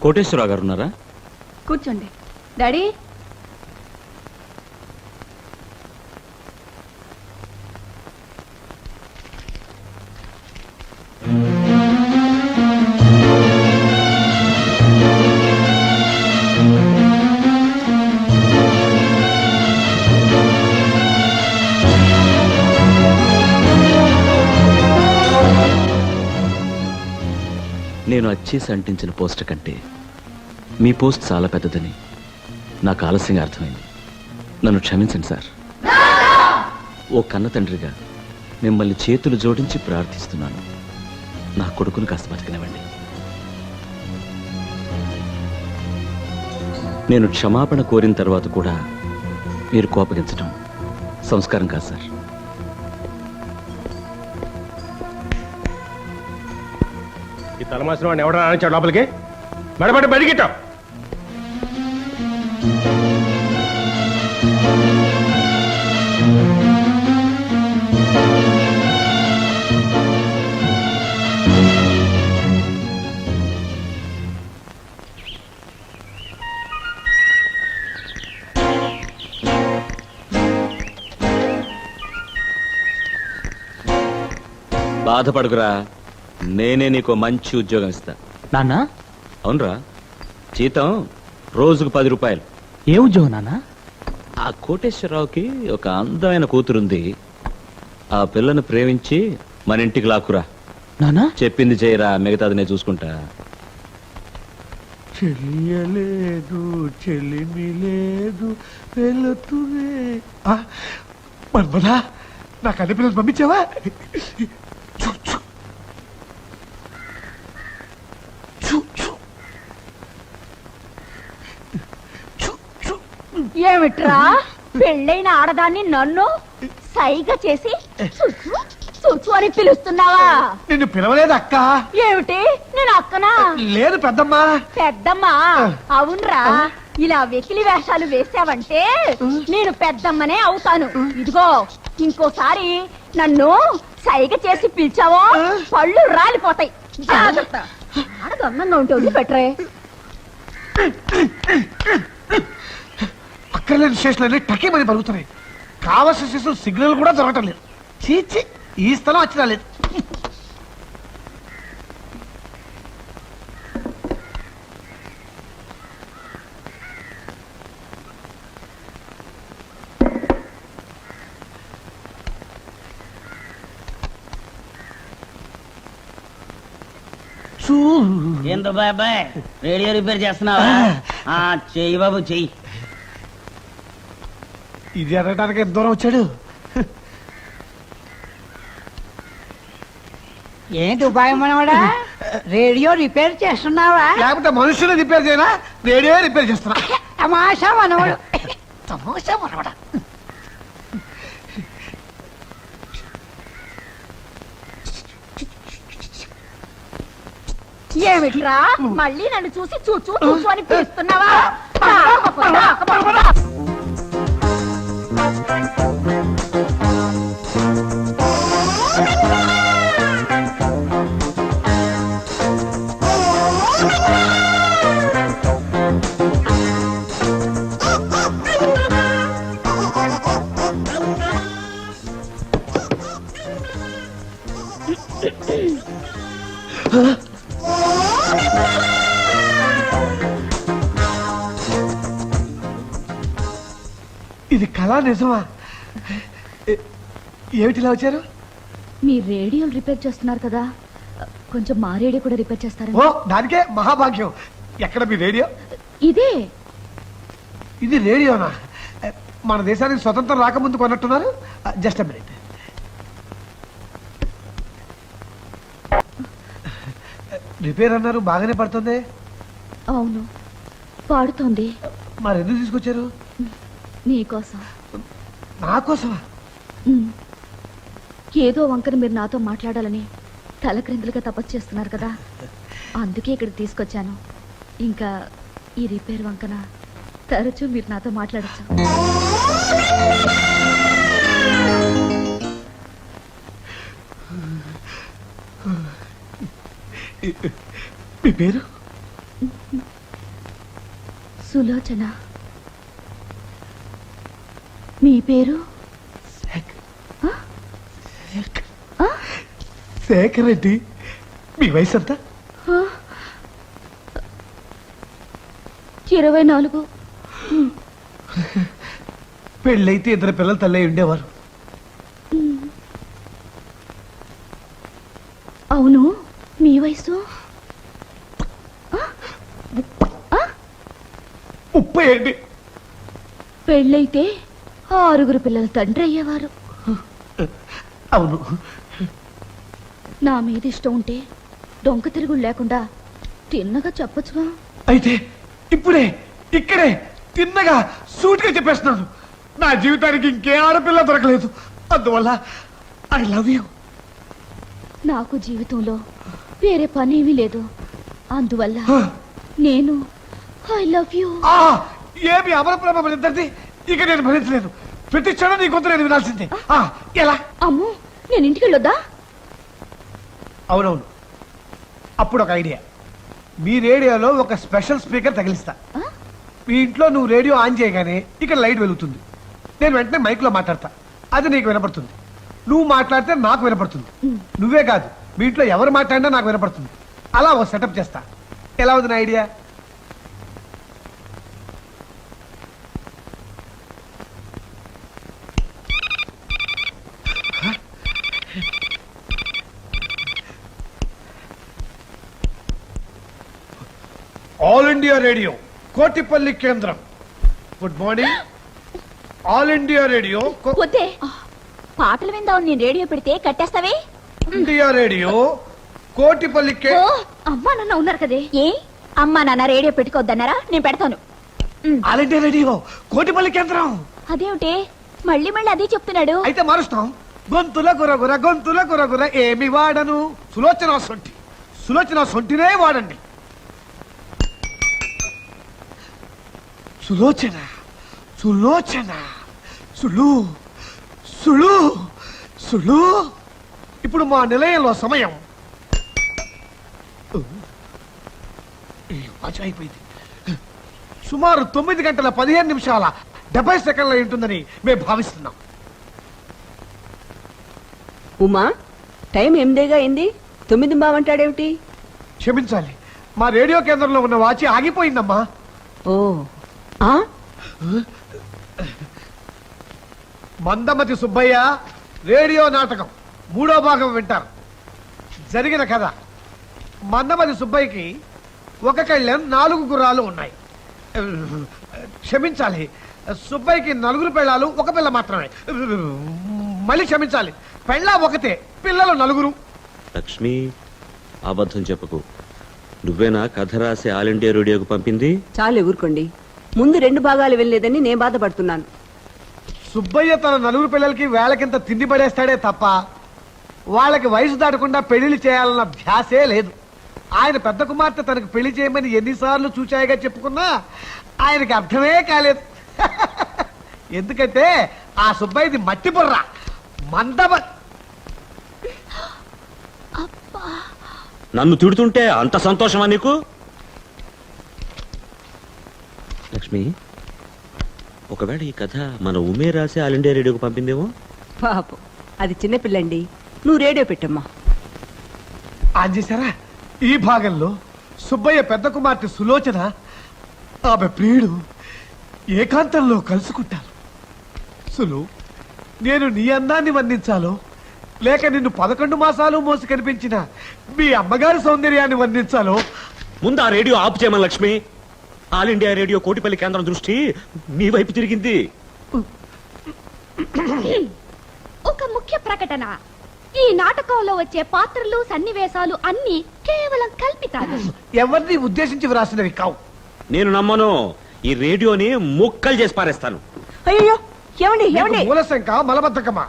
కోటేశ్వరరావు గారు ఉన్నారా? కూర్చోండి. డాడీ, నేను అచ్చేసి అంటించిన పోస్ట్ కంటే మీ పోస్ట్ చాలా పెద్దదని నాకు ఆలస్యంగా అర్థమైంది. నన్ను క్షమించండి సార్. ఓ కన్న తండ్రిగా మిమ్మల్ని చేతులు జోడించి ప్రార్థిస్తున్నాను. నా కొడుకును కాస్త బతికినవ్వండి. నేను క్షమాపణ కోరిన తర్వాత కూడా మీరు కోపగించడం సంస్కారం కాదు సార్. ఈ తలమాసిన వాడిని ఎవడన్నా ఆనించాడు లోపలికి? బడబడి బడిగిట్టావు. బాధపడుకురా, నేనే నీకు మంచి ఉద్యోగం ఇస్తా. నాన్న, అవునరా, జీతం రోజుకు 10 రూపాయలు. ఏ ఉద్యోగం నాన్న? ఆ కోటేశ్వరరావుకి ఒక అందమైన కూతురుంది. ఆ పిల్లను ప్రేమించి మన ఇంటికి లాక్కురా. నానా, చెప్పింది చేయరా, మిగతాది నేను చూసుకుంటా. చెయ్యలేదు, చెలిమి లేదు, వెళుతునే. మన్మదా, నా కన్న పిల్లలు పంపించావా? చూ, చూ. చూ, చూ. చూ, చూ. ఏమిట్రా పెళ్ళైన ఆడదాన్ని నన్ను సైగ చేసి చూచు చూచు అని పిలుస్తున్నావా? నిన్ను పిలవలేదు అక్క. ఏమిటి, నేను అక్కనా? లేదు పెద్దమ్మా. పెద్దమ్మా? అవునరా, ఇలా వెకిలి వేషాలు వేసావంటే నేను పెద్దమ్మనే అవుతాను. ఇదిగో, ఇంకోసారి నన్ను సైగ చేసి పిలిచావో పళ్ళు రాలిపోతాయి. జాగ్రత్త. ఆడదందంగా ఉంటుంది బెటరే. అక్కర్లేని స్టేషన్లన్నీ టకేమని పలుకుతున్నాయి. కావాల్సిన స్టేషన్ సిగ్నల్ కూడా దొరకటం లేదు. చీచి, ఈ స్థలం వచ్చినా లేదు. ఏంటో బాబాయ్, రేడియో రిపేర్ చేస్తున్నావా? చెయ్యి బాబు, చెయ్యి. ఇది అనడానికి ఎంత దూరం వచ్చాడు? ఏంటి ఉపాయం మనవాడా? రేడియో రిపేర్ చేస్తున్నావా? లేకపోతే మనుషులు రిపేర్ చేయనా? రేడియో రిపేర్ చేస్తున్నా. తమాషా మనవాడు. తమాషా మనవడా. ఏమిట్రా మళ్ళీ నన్ను చూసి చూచు చూచు అని పిలుస్తున్నావా? ఇది కళా నిజమా? ఏమిటిలా వచ్చారు? మీ రేడియోలు రిపేర్ చేస్తున్నారు కదా, కొంచెం మా రేడియో కూడా రిపేర్ చేస్తారా? ఓ, దానికే మహాభాగ్యం. ఎక్కడ మీ రేడియో? ఇదే. ఇది రేడియోనా? మన దేశానికి స్వతంత్రం రాకముందు కొన్నట్టున్నారు. Just minute. రిపేర్ అన్నారు, బాగానే పడుతుంది. అవును, పాడుతోంది. మరి ఎందుకు తీసుకొచ్చారు? నీకోసం. నా కోసమా? ఏదో వంకన మీరు నాతో మాట్లాడాలని తలక్రిందులుగా తపస్సు చేస్తున్నారు కదా, అందుకే ఇక్కడ తీసుకొచ్చాను. ఇంకా ఈ రిపేర్ వంకన తరచూ మీరు నాతో మాట్లాడచ్చు. మీ పేరు? సులోచన. మీ పేరు? శేఖర్ రెడ్డి. మీ వయసు ఎంత? 24. పెళ్ళైతే 2 పిల్లల తల్లి ఉండేవారు. అవును, మీ వయసు? 30. పెళ్ళైతే 6 పిల్లల తండ్రి అయ్యేవారు. అవును. నా మీద ఇష్టం ఉంటే డొంక తిరుగుడు లేకుండా తిన్నగా చెప్పొచ్చుగా. అయితే ఇప్పుడే ఇక్కడే తిన్నగా సూటిగా చెప్పేస్తున్నాను. నా జీవితానికి ఇంకే ఆడపిల్ల దొరకలేదు. అందువల్ల ఐ లవ్ యూ. నాకు జీవితంలో వేరే పనేమీ లేదు. అందువల్ల నేను ఐ లవ్ యూ. ఏమి అమర ప్రేమ మన ఇద్దరిది. ఇక నేను భరించలేను. ప్రతి క్షణం నీ గొంతు నేను వినాల్సిందే. ఎలా? అమ్మో, నేను ఇంటికి వెళ్ళొద్దా? అవునవును. అప్పుడు ఒక ఐడియా. మీ రేడియోలో ఒక స్పెషల్ స్పీకర్ తగిలిస్తా. మీ ఇంట్లో నువ్వు రేడియో ఆన్ చేయగానే ఇక్కడ లైట్ వెలుగుతుంది. నేను వెంటనే మైక్ లో మాట్లాడతా. అది నీకు వినపడుతుంది. నువ్వు మాట్లాడితే నాకు వినపడుతుంది. నువ్వే కాదు, మీ ఇంట్లో ఎవరు మాట్లాడినా నాకు వినపడుతుంది. అలా ఓ సెటప్ చేస్తా. ఎలా ఉంది నా idea? All India radio Kotipalli కేంద్రం. Good morning. All India Radio వద్దే, పాటలు విందావు. నేను రేడియో పెడితే కట్టేస్తావే. ఇండియా రేడియో కోటిపల్లి ఓ, అమ్మా నాన్న ఉన్నారు కదే. ఏ అమ్మా నాన్న రేడియో పెట్టుకోవద్దన్నారా? నేను పెడతాను. ఆల్ ఇండియా రేడియో కోటిపల్లి కేంద్రం. అదేమిటి మళ్ళీ మళ్ళీ అదే చెప్తున్నాడు? అయితే మారుస్తాం. గొంతుల గురగుర గొంతుల గురగుర ఏమి వాడను. సులోచన సొంటి. సులోచన సొంటినే వాడండి. సులోచన సులోచన సులు సులు సులు. ఇప్పుడు మా నిలయంలో సమయం అయిపోయింది. సుమారు 9 గంటల 15 నిమిషాల 70 సెకండ్ల ఉంటుందని మేము భావిస్తున్నాం. ఉమా, టైం 8 అయింది. 9 బావంటాడేమిటి? క్షమించాలి, మా రేడియో కేంద్రంలో ఉన్న వాచి ఆగిపోయిందమ్మా. ఓ, మందమతి సుబ్బయ్య రేడియో నాటకం 3వ భాగం వింటారు. జరిగిన కథ. మందమతి సుబ్బయ్యకి ఒక కళ్ళెం 4 గుర్రాలు ఉన్నాయి. క్షమించాలి, సుబ్బయ్యకి 4 పెళ్ళాలు, 1 పిల్ల మాత్రమే. మళ్ళీ క్షమించాలి, పెళ్ళ ఒకతే, పిల్లలు 4. లక్ష్మి, అబద్ధం చెప్పకు. నువ్వేనా కథ రాసి ఆల్ ఇండియా రేడియోకి పంపింది? చాలు ఊరుకోండి. ముందు 2 భాగాలు వెళ్ళలేదని నేను బాధపడుతున్నాను. సుబ్బయ్య తన 4 పిల్లలకి వేళకింత తిండి పడేస్తాడే తప్ప వాళ్ళకి వయసు దాటకుండా పెళ్లిళ్ళు చేయాలన్న ధ్యాసే లేదు. ఆయన పెద్ద కుమార్తె తనకు పెళ్లి చేయమని ఎన్నిసార్లు చూచాయిగా చెప్పుకున్నా ఆయనకి అర్థమే కాలేదు. ఎందుకంటే ఆ సుబ్బయ్యది మట్టి బుర్ర. మందమ నన్ను తిడుతుంటే అంత సంతోషమా నీకు? లక్ష్మి, ఒకవేళ ఈ కథ మన ఉమే రాసి ఆల్ ఇండియా రేడియోకి పంపిందేమో? పాపం, అది చిన్నపిల్లండి. నువ్వు రేడియో పెట్టమ్మా. ఆన్ చేశారా? ఈ భాగంలో సుబ్బయ్య పెద్ద కుమార్తె సులోచన ఆమె ప్రియుడు ఏకాంతంలో కలుసుకుంటారు. సులు, నేను నీ అందాన్ని వర్ణించాలో లేక నిన్ను 11 మాసాలు మోసి కనిపించిన మీ అమ్మగారి సౌందర్యాన్ని వర్ణించాలో? ముందు ఆ రేడియో ఆపు చేయమని Lakshmi. All India radio Kotipalli కేంద్రం దృష్టి మీ వైపు తిరిగింది. ఒక ముఖ్య ప్రకటన. ఈ నాటకంలో వచ్చే పాత్రలు, సన్నివేశాలు అన్ని కేవలం కల్పితాలు. ఎవరిని ఉద్దేశించి వ్రాసినవి కావు. నేను నమ్మను. ఈ రేడియోని ముక్కలు చేసి పారేస్తాను. అయ్యో, ఏమండి ఏమండి? మూలశంక మలబద్ధకమా?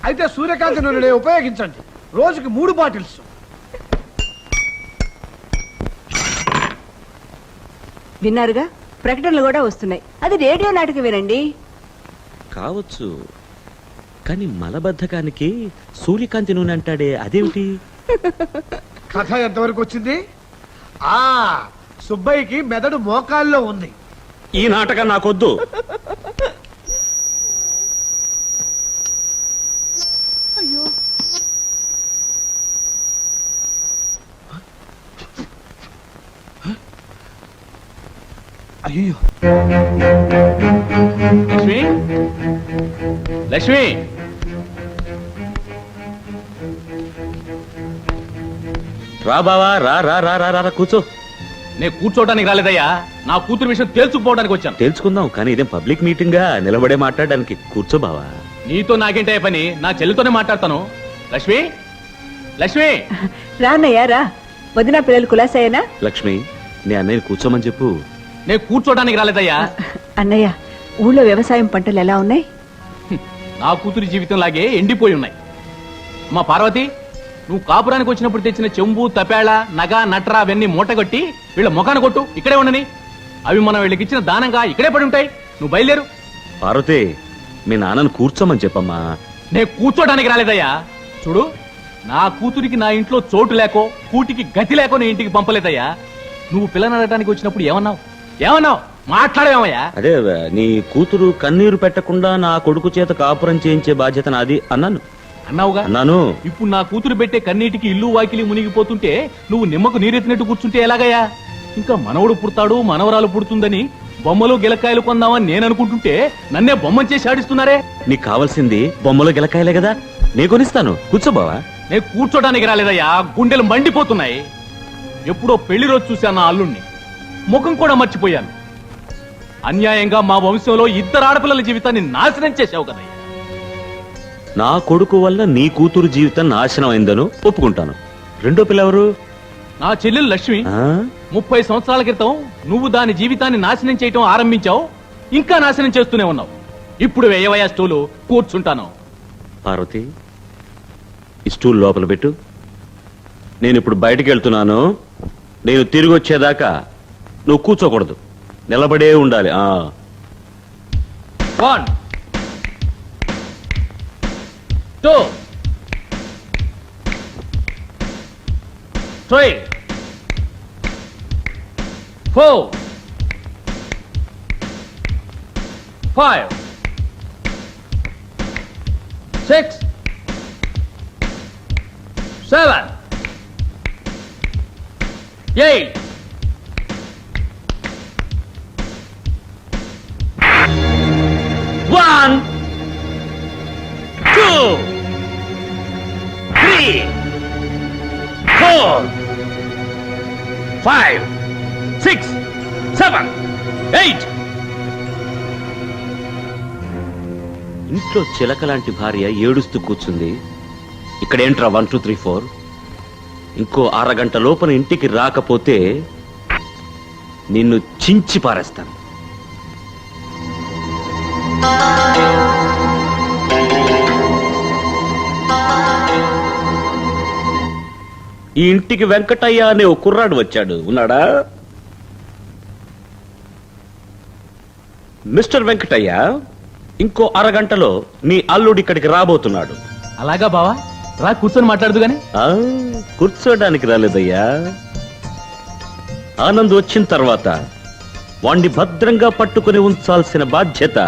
అయితే సూర్యకాంతి నూనె ఉపయోగించండి. రోజుకి 3 బాటిల్స్. విన్నారుగా, ప్రకటనలు కూడా వస్తున్నాయి. అది రేడియో నాటకం వినండి. కావచ్చు, కానీ మలబద్ధకానికి సూర్యకాంతి నూనె అంటాడే, అదేమిటి? కథ ఎంతవరకు వచ్చింది? ఆ సుబ్బయ్యకి మెదడు మోకాల్లో ఉంది. ఈ నాటకం నాకొద్దు. అయ్యో, లక్ష్మి లక్ష్మి రా బావా, రా రా రా రా రా, కూర్చో. నేను కూర్చోవడానికి రాలేదయ్యా, నా కూతురు విషయం తేల్చుకుపోవడానికి వచ్చాను. తెలుసుకుందాం, కానీ ఇదేం పబ్లిక్ మీటింగ్ గా నిలబడే మాట్లాడడానికి. కూర్చో బావా. నీతో నాకేంటే పని, నా చెల్లితోనే మాట్లాడతాను. లక్ష్మి లక్ష్మి రాన్నయ్యా రా. వదిన పిల్లలు కులాసయ్యనా? లక్ష్మి, నీ అన్నయ్య కూర్చోమని చెప్పు. నేను కూర్చోవడానికి రాలేదయ్యా. అన్నయ్య, ఊళ్ళో వ్యవసాయం పంటలు ఎలా ఉన్నాయి? నా కూతురి జీవితం లాగే ఎండిపోయి ఉన్నాయి. మా పార్వతి, నువ్వు కాపురానికి వచ్చినప్పుడు తెచ్చిన చెంబు, తపేళ, నగ, నట్ర అవన్నీ మూటగొట్టి వీళ్ళ ముఖాన్ని కొట్టు, ఇక్కడే ఉండని. అవి మనం వీళ్ళకి ఇచ్చిన దానంగా ఇక్కడే పడి ఉంటాయి. నువ్వు బయలుదేరు. పార్వతి, మీ నాన్నను కూర్చోమని చెప్పమ్మా. నేను కూర్చోడానికి రాలేదయ్యా. చూడు, నా కూతురికి నా ఇంట్లో చోటు లేకో, కూటికి గతి లేకో నీ ఇంటికి పంపలేదయ్యా. నువ్వు పిల్లని అడగడానికి వచ్చినప్పుడు ఏమన్నావు మాట్లాడేమయ్యా? అదే, నీ కూతురు కన్నీరు పెట్టకుండా నా కొడుకు చేత కాపురం చేయించే బాధ్యత నాది అన్నాను. అన్నావుగా. అన్నాను. ఇప్పుడు నా కూతురు పెట్టే కన్నీటికి ఇల్లు వాకిలి మునిగిపోతుంటే నువ్వు నిమ్మకు నీరెత్తినట్టు కూర్చుంటే ఎలాగయ్యా? ఇంకా మనవడు పుడతాడు, మనవరాలు పుడుతుందని బొమ్మలు గిలకాయలు కొందామని నేను అనుకుంటుంటే నన్నే బొమ్మను చేసి ఆడిస్తున్నారే. నీకు కావాల్సింది బొమ్మలో గెలకాయలే కదా, నే కొనిస్తాను. కూర్చో బావా. నేను కూర్చోడానికి రాలేదయ్యా, గుండెలు మండిపోతున్నాయి. ఎప్పుడో పెళ్లి రోజు చూశాను నా అల్లుణ్ణి, ముఖం కూడా మర్చిపోయాను. అన్యాయంగా మా వంశంలో 2 ఆడపిల్లల జీవితాన్ని నాశనం చేశావు కదయ్యా. నా కొడుకు వల్ల నీ కూతురు జీవితం నాశనం అయిందను ఒప్పుకుంటాను. రెండో పిల్లెవరు? నా చెల్లెలు లక్ష్మి. 30 సంవత్సరాల క్రితం నువ్వు దాని జీవితాన్ని నాశనం చేయటం ఆరంభించావు, ఇంకా నాశనం చేస్తూనే ఉన్నావు. ఇప్పుడు వేయవయ్యా స్టూలు, కూర్చుంటాను. పార్వతి, ఈ స్టూల్ లోపల పెట్టు. నేను ఇప్పుడు బయటికి వెళ్తున్నాను. నేను తిరిగి వచ్చేదాకా నువ్వు కూర్చోకూడదు, నిలబడే ఉండాలి. 1 2 3 4 5 6 7 8 1 2 3 4 5 6 7 8. ఇంట్లో చిలక లాంటి భార్య ఏడుస్తూ కూర్చుంది. ఇక్కడేంట్రా 1 2 3 4? ఇంకో అరగంట లోపల ఇంటికి రాకపోతే నిన్ను చించి పారేస్తాను. ఈ ఇంటికి వెంకటయ్య అనే ఓ కుర్రాడు వచ్చాడు. ఉన్నాడా? మిస్టర్ వెంకటయ్య, ఇంకో అరగంటలో నీ అల్లుడు ఇక్కడికి రాబోతున్నాడు. అలాగా బావా, రా కూర్చొని మాట్లాడదు గాని. కూర్చోడానికి రాలేదయ్యా. ఆనంద్ వచ్చిన తర్వాత వాణ్ణి భద్రంగా పట్టుకుని ఉంచాల్సిన బాధ్యత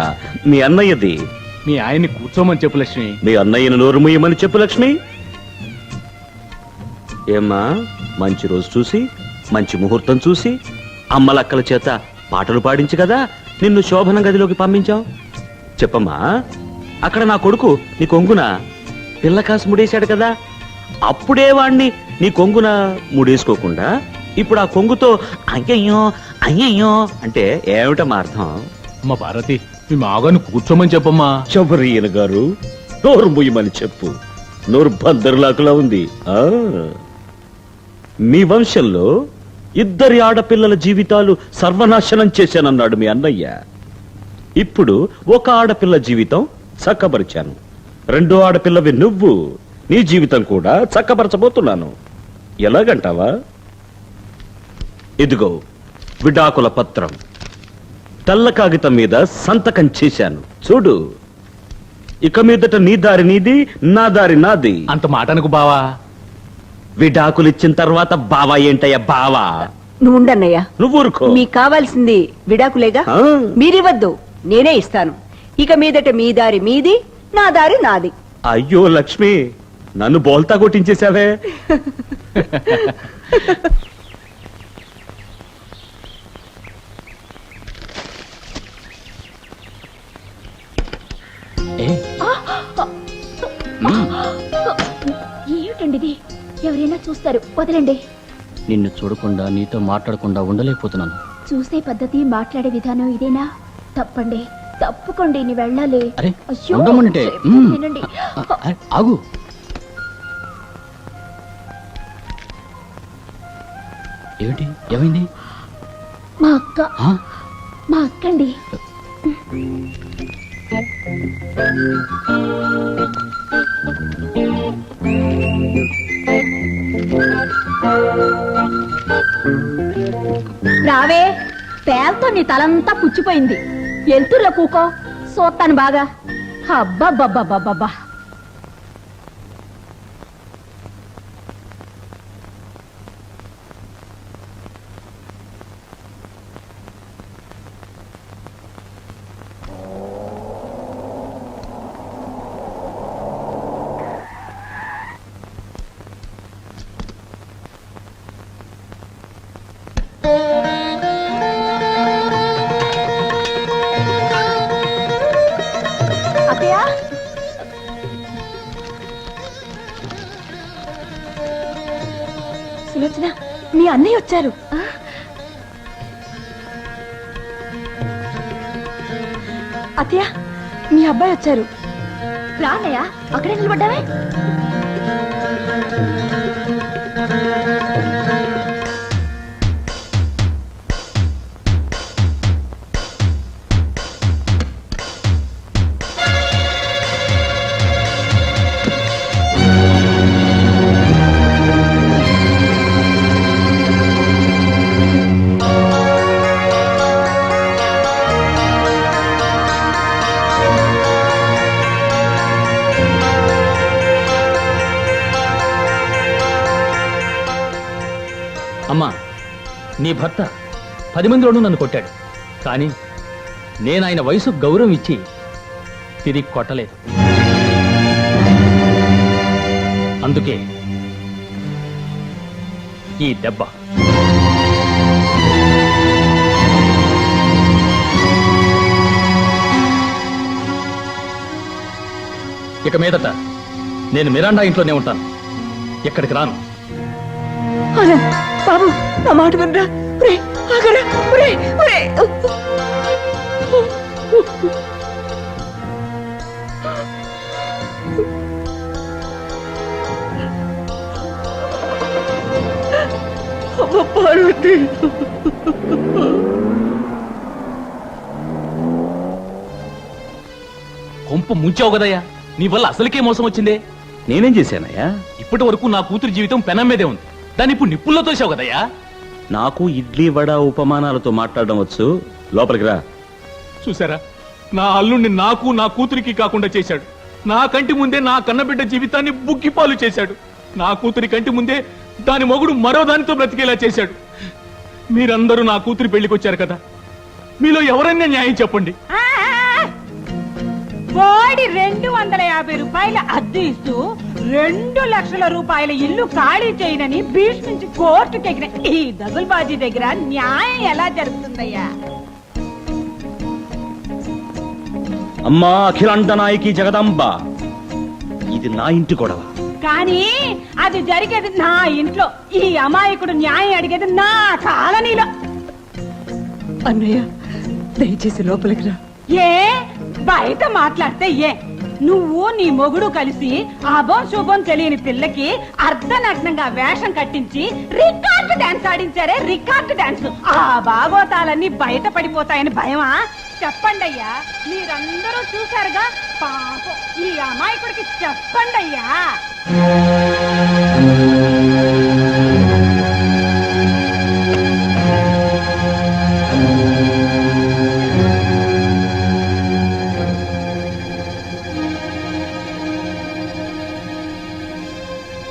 మీ అన్నయ్యది. మీ ఆయన్ని కూర్చోమని చెప్పు లక్ష్మి. మీ అన్నయ్యను నోరు మూయమని చెప్పు లక్ష్మి. ఏమ్మా, మంచి రోజు చూసి, మంచి ముహూర్తం చూసి అమ్మలక్కల చేత పాటలు పాడించి కదా నిన్ను శోభన గదిలోకి పంపించాం. చెప్పమ్మా, అక్కడ నా కొడుకు నీ కొంగున పిల్లకాసు ముడేశాడు కదా, అప్పుడే వాణ్ణి నీ కొంగున ముడేసుకోకుండా ఇప్పుడు ఆ కొంగుతో అయ్యయ్యో అయ్యయ్యో అంటే ఏమిటమ్మా అర్థం? అమ్మ పార్వతి, మీ మాగాను కూర్చోమని చెప్పమ్మా. శబరియన గారు, నోరు ముయ్యమని చెప్పు. నోరు బందరులాకులా ఉంది. మీ వంశంలో 2 ఆడపిల్లల జీవితాలు సర్వనాశనం చేశానన్నాడు మీ అన్నయ్య. ఇప్పుడు ఒక ఆడపిల్ల జీవితం చక్కబరిచాను. 2 ఆడపిల్లవి నువ్వు. నీ జీవితం కూడా చక్కబరచబోతున్నాను. ఎలాగంటావా? ఇదిగో విడాకుల పత్రం. తెల్ల కాగితం మీద సంతకం చేశాను. చూడు. ఇక మీదట నీ దారి నీది, నా దారి నాది. అంత మాటనకు బావా. విడాకులిచ్చిన తర్వాత బావా ఏంటయ్యా బావా? నువ్వు ఉండన్నయ్యా. నువ్వు ఊరుకో. మీకు కావాల్సింది విడాకులేగా, ఆ. మీరివ్వద్దు, నేనే ఇస్తాను. ఇక మీదట మీ దారి మీది, నా దారి నాది. అయ్యో లక్ష్మి, నన్ను బోల్తా కొట్టించేశావే. ఏమిటండి ఇది? ఎవరైనా చూస్తారు, వదలండి. నిన్ను చూడకుండా నీతో మాట్లాడకుండా ఉండలేకపోతున్నాను. చూసే పద్ధతి, మాట్లాడే విధానం ఇదేనా? తప్పండి, తప్పుకోండి, నీ వెళ్ళాలి. అరే, అయ్యో, ఉండమనంటే. చెప్పేది వినండి. ఆగు. ఏమిటి, ఏమైంది? మా అక్క, ఆ? మా అక్కండి. రావే, పేలతో నీ తలంతా పుచ్చిపోయింది. ఎల్తుర్లో కూకో, సోత్తాను బాగా. అబ్బబ్బబ్బబ్బబ్బా. అత్తయ్య, సులోచన, మీ అన్నయ్య వచ్చారు. అత్తయ్య, మీ అబ్బాయి వచ్చారు. రానయ్య, అక్కడే నిలబడ్డావే. అమ్మా, నీ భర్త 10 మందిలోనూ నన్ను కొట్టాడు, కానీ నేను ఆయన వయసుకు గౌరవం ఇచ్చి తిరిగి కొట్టలేదు. అందుకే ఈ దెబ్బ. ఇక మీదట నేను మిరాండా ఇంట్లోనే ఉంటాను, ఎక్కడికి రాను. ఆనంద్, బాబు, నా మాట వినరా. ఒరే, ఆగరా. ఒరే, ఒరే. అమ్మ పార్వతి. కొంప ముంచావు కదయ్యా, నీ వల్ల అసలుకే మోసం వచ్చిందే. నేనేం చేశానయ్యా? ఇప్పటి వరకు నా కూతురు జీవితం పెనం మీదే ఉంది, దాన్ని ఇప్పుడు నిప్పుల్లో తోసావు కదయ్యా. నాకు ఇడ్లీ వడ ఉపమానాలతో మాట్లాడడం వచ్చు. లోపలికి రా. చూసారా, నా అల్లుణ్ణి నాకు నా కూతురికి కాకుండా చేశాడు. నా కంటి ముందే నా కన్నబిడ్డ జీవితాన్ని బుగ్గిపాలు చేశాడు. నా కూతురి కంటి ముందే దాని మొగుడు మరో దానితో బ్రతికేలా చేశాడు. మీరందరూ నా కూతురి పెళ్లికొచ్చారు కదా, మీలో ఎవరైనా న్యాయం చెప్పండి. వాడి 250 రూపాయల అద్దె ఇస్తూ 2 లక్షల రూపాయల ఇల్లు ఖాళీ చేయనని భీష్మించి కోర్టుకెగిన ఈ దగుల్బాజీ దగ్గర న్యాయం ఎలా జరుగుతుందయ్యా? అమ్మా అఖిలాండ నాయకి జగదాంబ, ఇది నా ఇంటి గొడవ. కానీ అది జరిగేది నా ఇంట్లో. ఈ అమాయకుడు న్యాయం అడిగేది నా కాలనీలో. అన్నయ్య, దయచేసి లోపలికి రా. ఏ బయట మాట్లాడితే ఏ? నువ్వు నీ మొగుడు కలిసి అభం శుభం తెలియని పిల్లకి అర్ధనగ్నంగా వేషం కట్టించి రికార్డు డాన్స్ ఆడించారే, రికార్డు డాన్స్. ఆ భాగవతాలన్నీ బయట పడిపోతాయని భయమా? చెప్పండి అయ్యా, మీరందరూ చూశారుగా. పాపం ఈ అమాయకుడికి చెప్పండి అయ్యా.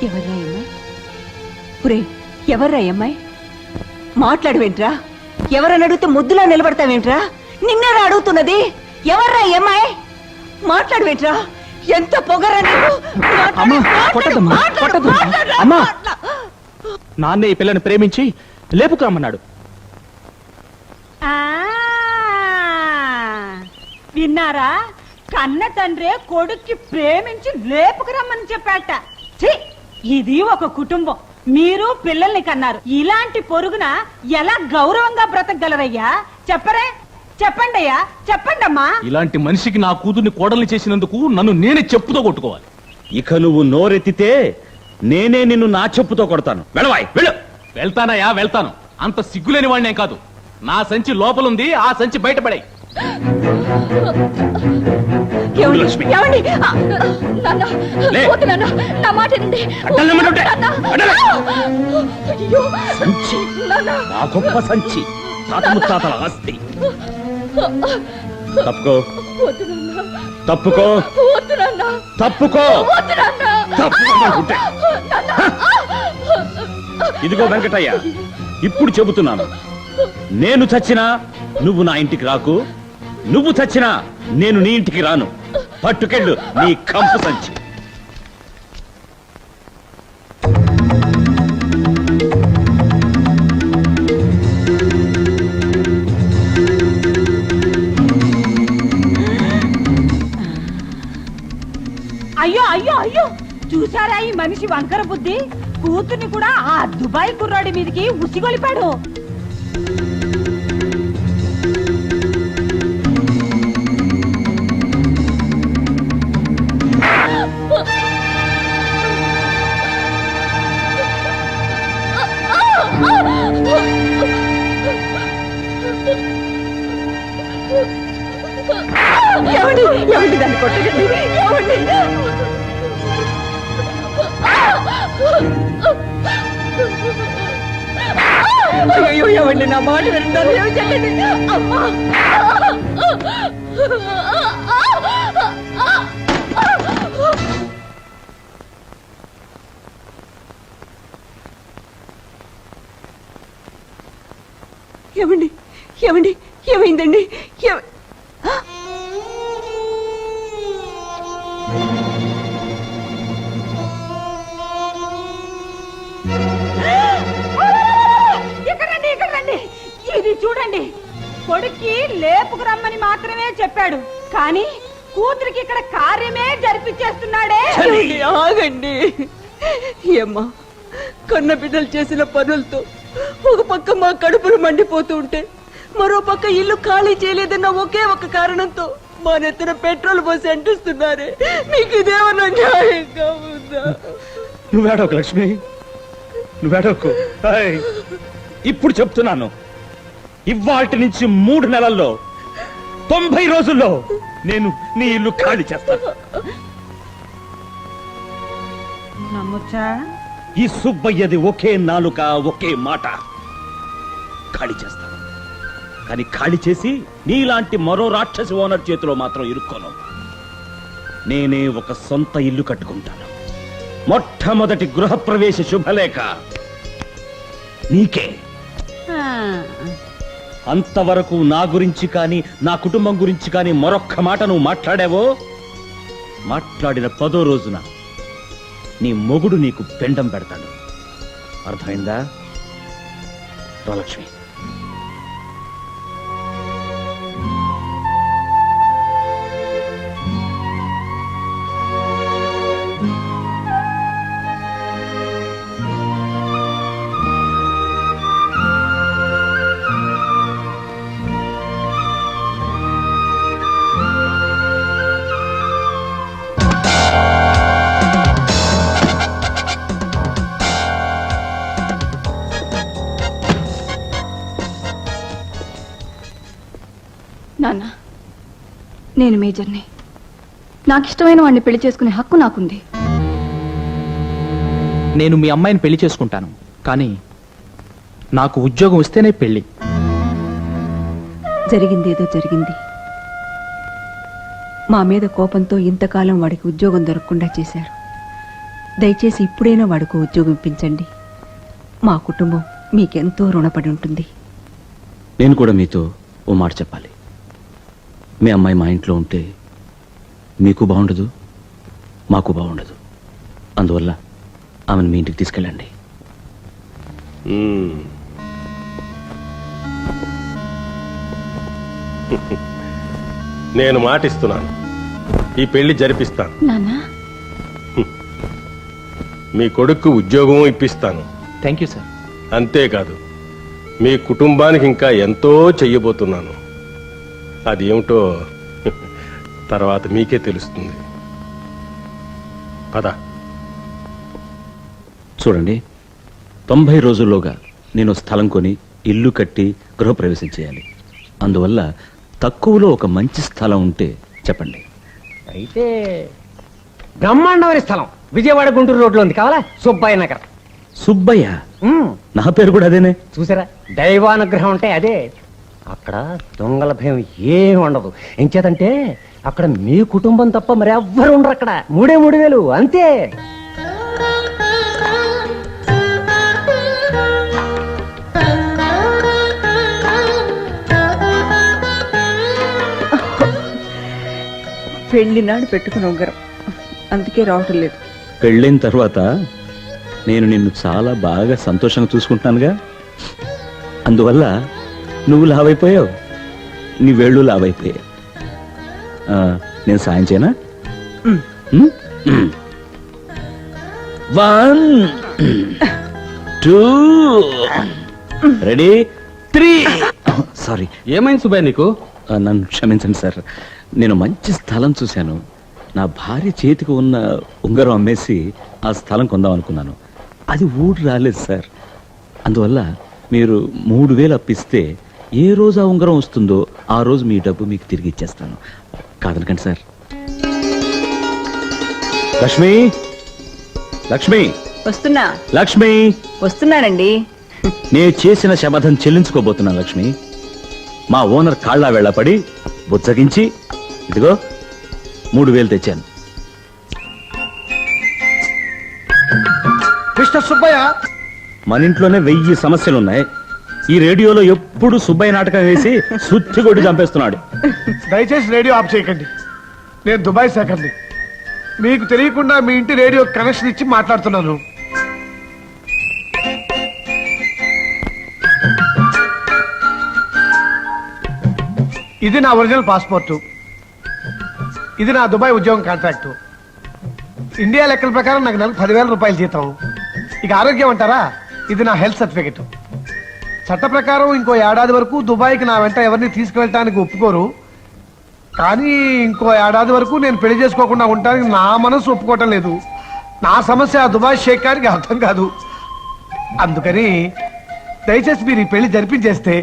ఎవర్రా అమ్మాయి? ఒరే, ఎవర్రా అమ్మాయి? మాట్లాడవేంట్రా? ఎవరని అడిగితే ముద్దులా నిలబడతావేంట్రా? నిన్నేరా అడుగుతున్నది? ఎవర్రా ఈ అమ్మాయి? మాట్లాడవేంట్రా? ఎంత పొగరా నీకు? అమ్మా, కొట్టద్దమ్మా, కొట్టద్దు. అమ్మా, నాన్నే ఈ పిల్లని ప్రేమించి లేపుకురమ్మన్నాడు. విన్నారా? కన్న తండ్రే కొడుక్కి ప్రేమించి లేపుకురమ్మని చెప్పాట. ఛీ! ఇది ఒక కుటుంబం. మీరు పిల్లల్ని కన్నారు. ఇలాంటి పొరుగున ఎలా గౌరవంగా బ్రతకగలరయ్యా? చెప్పరే, చెప్పండి అయ్యా, చెప్పండి అమ్మా. ఇలాంటి మనిషికి నా కూతుర్ని కోడల్ని చేసినందుకు నన్ను నేనే చెప్పుతో కొట్టుకోవాలి. ఇక నువ్వు నోరెత్తితే నేనే నిన్ను నా చెప్పుతో కొడతాను. వెళ్ళవాయ్, వెళ్ళు. వెళ్తానయ్యా, వెళ్తాను. అంత సిగ్గులేని వాడినే కాదు. నా సంచి లోపలుంది, ఆ సంచి బయటపడాయి. లక్ష్మి. నాన్న, లే. వద్దు నాన్న, నా మాట వినండి. అడ్డలేమంటుంటే? అడ్డలే. అయ్యో, సంచి, నాన్న. నా గొప్ప సంచి, తాత ముత్తాతల ఆస్తి. తప్పుకో, వద్దు నాన్న, తప్పుకో, వద్దు నాన్న, తప్పుకో, వద్దు నాన్న. తప్పుకోమంటుంటే. నాన్న. ఇదిగో వెంకటయ్య, ఇప్పుడు చెబుతున్నాను. నేను చచ్చినా నువ్వు నా ఇంటికి రాకు, నువ్వు చచ్చినా నేను నీ ఇంటికి రాను. పట్టుకెళ్ళు నీ కంపు సంచి. అయ్యో అయ్యో అయ్యో, చూసారా ఈ మనిషి వంకర బుద్ధి? కూతుర్ని కూడా ఆ దుబాయ్ కుర్రాడి మీదకి ఉసిగొలిపాడు. ఏమండి, ఏమండి, దాన్ని కొట్టకండి. ఏమండి, అయ్యో, ఏమండి, నా మాట వింటారు. ఏమి చెల్లండి? అమ్మా, ఏమండి, ఏమండి, ఏమైందండి? ఇక్కడ రండి. ఇది చూడండి. కొడుక్కి లేపుకురమ్మని మాత్రమే చెప్పాడు, కానీ కూతురికి ఇక్కడ కార్యమే జరిపించేస్తున్నాడే. ఆగండి. ఏమ్మా, కన్న బిడ్డలు చేసిన పనులతో ఒక పక్క మా కడుపులు మండిపోతూ ఉంటే, మరో పక్క ఇల్లు ఖాళీ చేయలేదన్న ఒకే ఒక కారణంతో మా నెత్తిన పెట్రోల్ పోసి అంటిస్తున్నారే. మీకు ఇదేమన్నా న్యాయంగా ఉందా? నువ్వేడోకు లక్ష్మి, నువ్వేడోకు. ఇప్పుడు చెప్తున్నాను, ఇవాటి నుంచి 3 నెలల్లో 90 రోజుల్లో నేను నీ ఇల్లు ఖాళీ చేస్తాను. నమ్మొచ్చా? ఈ సుబ్బయ్యది ఒకే నాలుక, ఒకే మాట. ఖాళీ చేస్తాను, కానీ ఖాళీ చేసి నీలాంటి మరో రాక్షసి ఓనర్ చేతిలో మాత్రం ఇరుక్కోను. నేనే ఒక సొంత ఇల్లు కట్టుకుంటాను. మొట్టమొదటి గృహప్రవేశ శుభలేఖ నీకే. అంతవరకు నా గురించి కానీ నా కుటుంబం గురించి కానీ మరొక్క మాట నువ్వు మాట్లాడావో, మాట్లాడిన 10వ రోజున నీ మొగుడు నీకు పెండం పెడతాడు. అర్థమైందా? లక్ష్మి, నాన్న, నేను మేజర్ని. నాకు ఇష్టమైన వాడిని పెళ్లి చేసుకునే హక్కు నాకుంది. నేను మీ అమ్మాయిని పెళ్లి చేసుకుంటాను, కానీ నాకు ఉద్యోగం వస్తేనే పెళ్లి. జరిగిందేదో జరిగింది. మా మీద కోపంతో ఇంతకాలం వాడికి ఉద్యోగం దొరకకుండా చేశారు. దయచేసి ఇప్పుడైనా వాడికి ఉద్యోగం ఇప్పించండి. మా కుటుంబం మీకెంతో రుణపడి ఉంటుంది. నేను కూడా మీతో ఓ మాట చెప్పాలి. మీ అమ్మాయి మా ఇంట్లో ఉంటే మీకు బాగుండదు, మాకు బాగుండదు. అందువల్ల ఆమెను మీ ఇంటికి తీసుకెళ్ళండి. నేను మాటిస్తున్నాను, ఈ పెళ్లి జరిపిస్తాను. నాన్నా మీ కొడుకు ఉద్యోగం ఇప్పిస్తాను. Thank you sir. అంతేకాదు మీ కుటుంబానికి ఇంకా ఎంతో చెయ్యబోతున్నాను. అది ఏమిటో తర్వాత మీకే తెలుస్తుంది. పద. చూడండి, 90 రోజుల్లోగా నేను స్థలం కొని ఇల్లు కట్టి గృహప్రవేశం చేయాలి. అందువల్ల తక్కువలో ఒక మంచి స్థలం ఉంటే చెప్పండి. అయితే బ్రహ్మాండమైన స్థలం విజయవాడ గుంటూరు రోడ్లో ఉంది, కావాలా? సుబ్బయ్య నగర్. సుబ్బయ్య? నా పేరు కూడా అదేనే. చూసారా, దైవానుగ్రహం అంటే అదే. అక్కడ దొంగల భయం ఏమి ఉండదు. ఎంచేతంటే అక్కడ మీ కుటుంబం తప్ప మరి ఎవ్వరు ఉండరు. అక్కడ 3,000 అంతే. పెళ్లి నాడు పెట్టుకుని ఉంగరం, అందుకే రావటం లేదు. పెళ్ళైన తర్వాత నేను నిన్ను చాలా బాగా సంతోషంగా చూసుకుంటున్నానుగా. అందువల్ల నువ్వు లావైపోయావు, నీ వేళ్ళు లావైపోయావు. నేను సాయం చేయనా? 1 2 రెడీ 3. సారీ. ఏమైంది సుబ్బయ్య నీకు? నన్ను క్షమించండి సార్. నేను మంచి స్థలం చూశాను. నా భార్య చేతికి ఉన్న ఉంగరం అమ్మేసి ఆ స్థలం కొందాం అనుకున్నాను. అది ఊరు రాలేదు సార్. అందువల్ల మీరు 3,000 అప్పిస్తే ఏ రోజు ఆ ఉంగరం వస్తుందో ఆ రోజు మీ డబ్బు మీకు తిరిగి ఇచ్చేస్తాను. కాదనకండి సార్. లక్ష్మి, లక్ష్మి, వస్తున్నా. లక్ష్మి, వస్తున్నానండి. నేను చేసిన శపథం చెల్లించుకోబోతున్నాను. లక్ష్మి, మా ఓనర్ కాళ్ళ వెళ్ళపడి బుచ్చగించి ఇదిగో 3,000 తెచ్చాను. మిస్టర్ సుబ్బయ్య, మన ఇంట్లోనే 1000 సమస్యలున్నాయి. ఈ రేడియోలో ఎప్పుడు సుబ్బయ్య నాటకం వేసి సుత్తి కొట్టి చంపేస్తున్నాడు. దయచేసి రేడియో ఆఫ్ చేయకండి. నేను దుబాయ్ శాఖని. మీకు తెలియకుండా మీ ఇంటి రేడియో కనెక్షన్ ఇచ్చి మాట్లాడుతున్నాను. ఇది నా ఒరిజినల్ పాస్పోర్టు. ఇది నా దుబాయ్ ఉద్యోగం కాంట్రాక్టు. ఇండియా లెక్కల ప్రకారం నాకు నెలకు 10,000 రూపాయలు జీతం. ఇక ఆరోగ్యం అంటారా, ఇది నా హెల్త్ సర్టిఫికెట్. చట్ట ప్రకారం ఇంకో ఏడాది వరకు దుబాయ్కి నా వెంట ఎవరిని తీసుకువెళ్ళటానికి ఒప్పుకోరు. కానీ ఇంకో ఏడాది వరకు నేను పెళ్లి చేసుకోకుండా ఉండటానికి నా మనసు ఒప్పుకోవటం లేదు. నా సమస్య ఆ దుబాయ్ షేక్ గారికి అర్థం కాదు. అందుకని దయచేసి మీరు ఈ పెళ్లి జరిపించేస్తే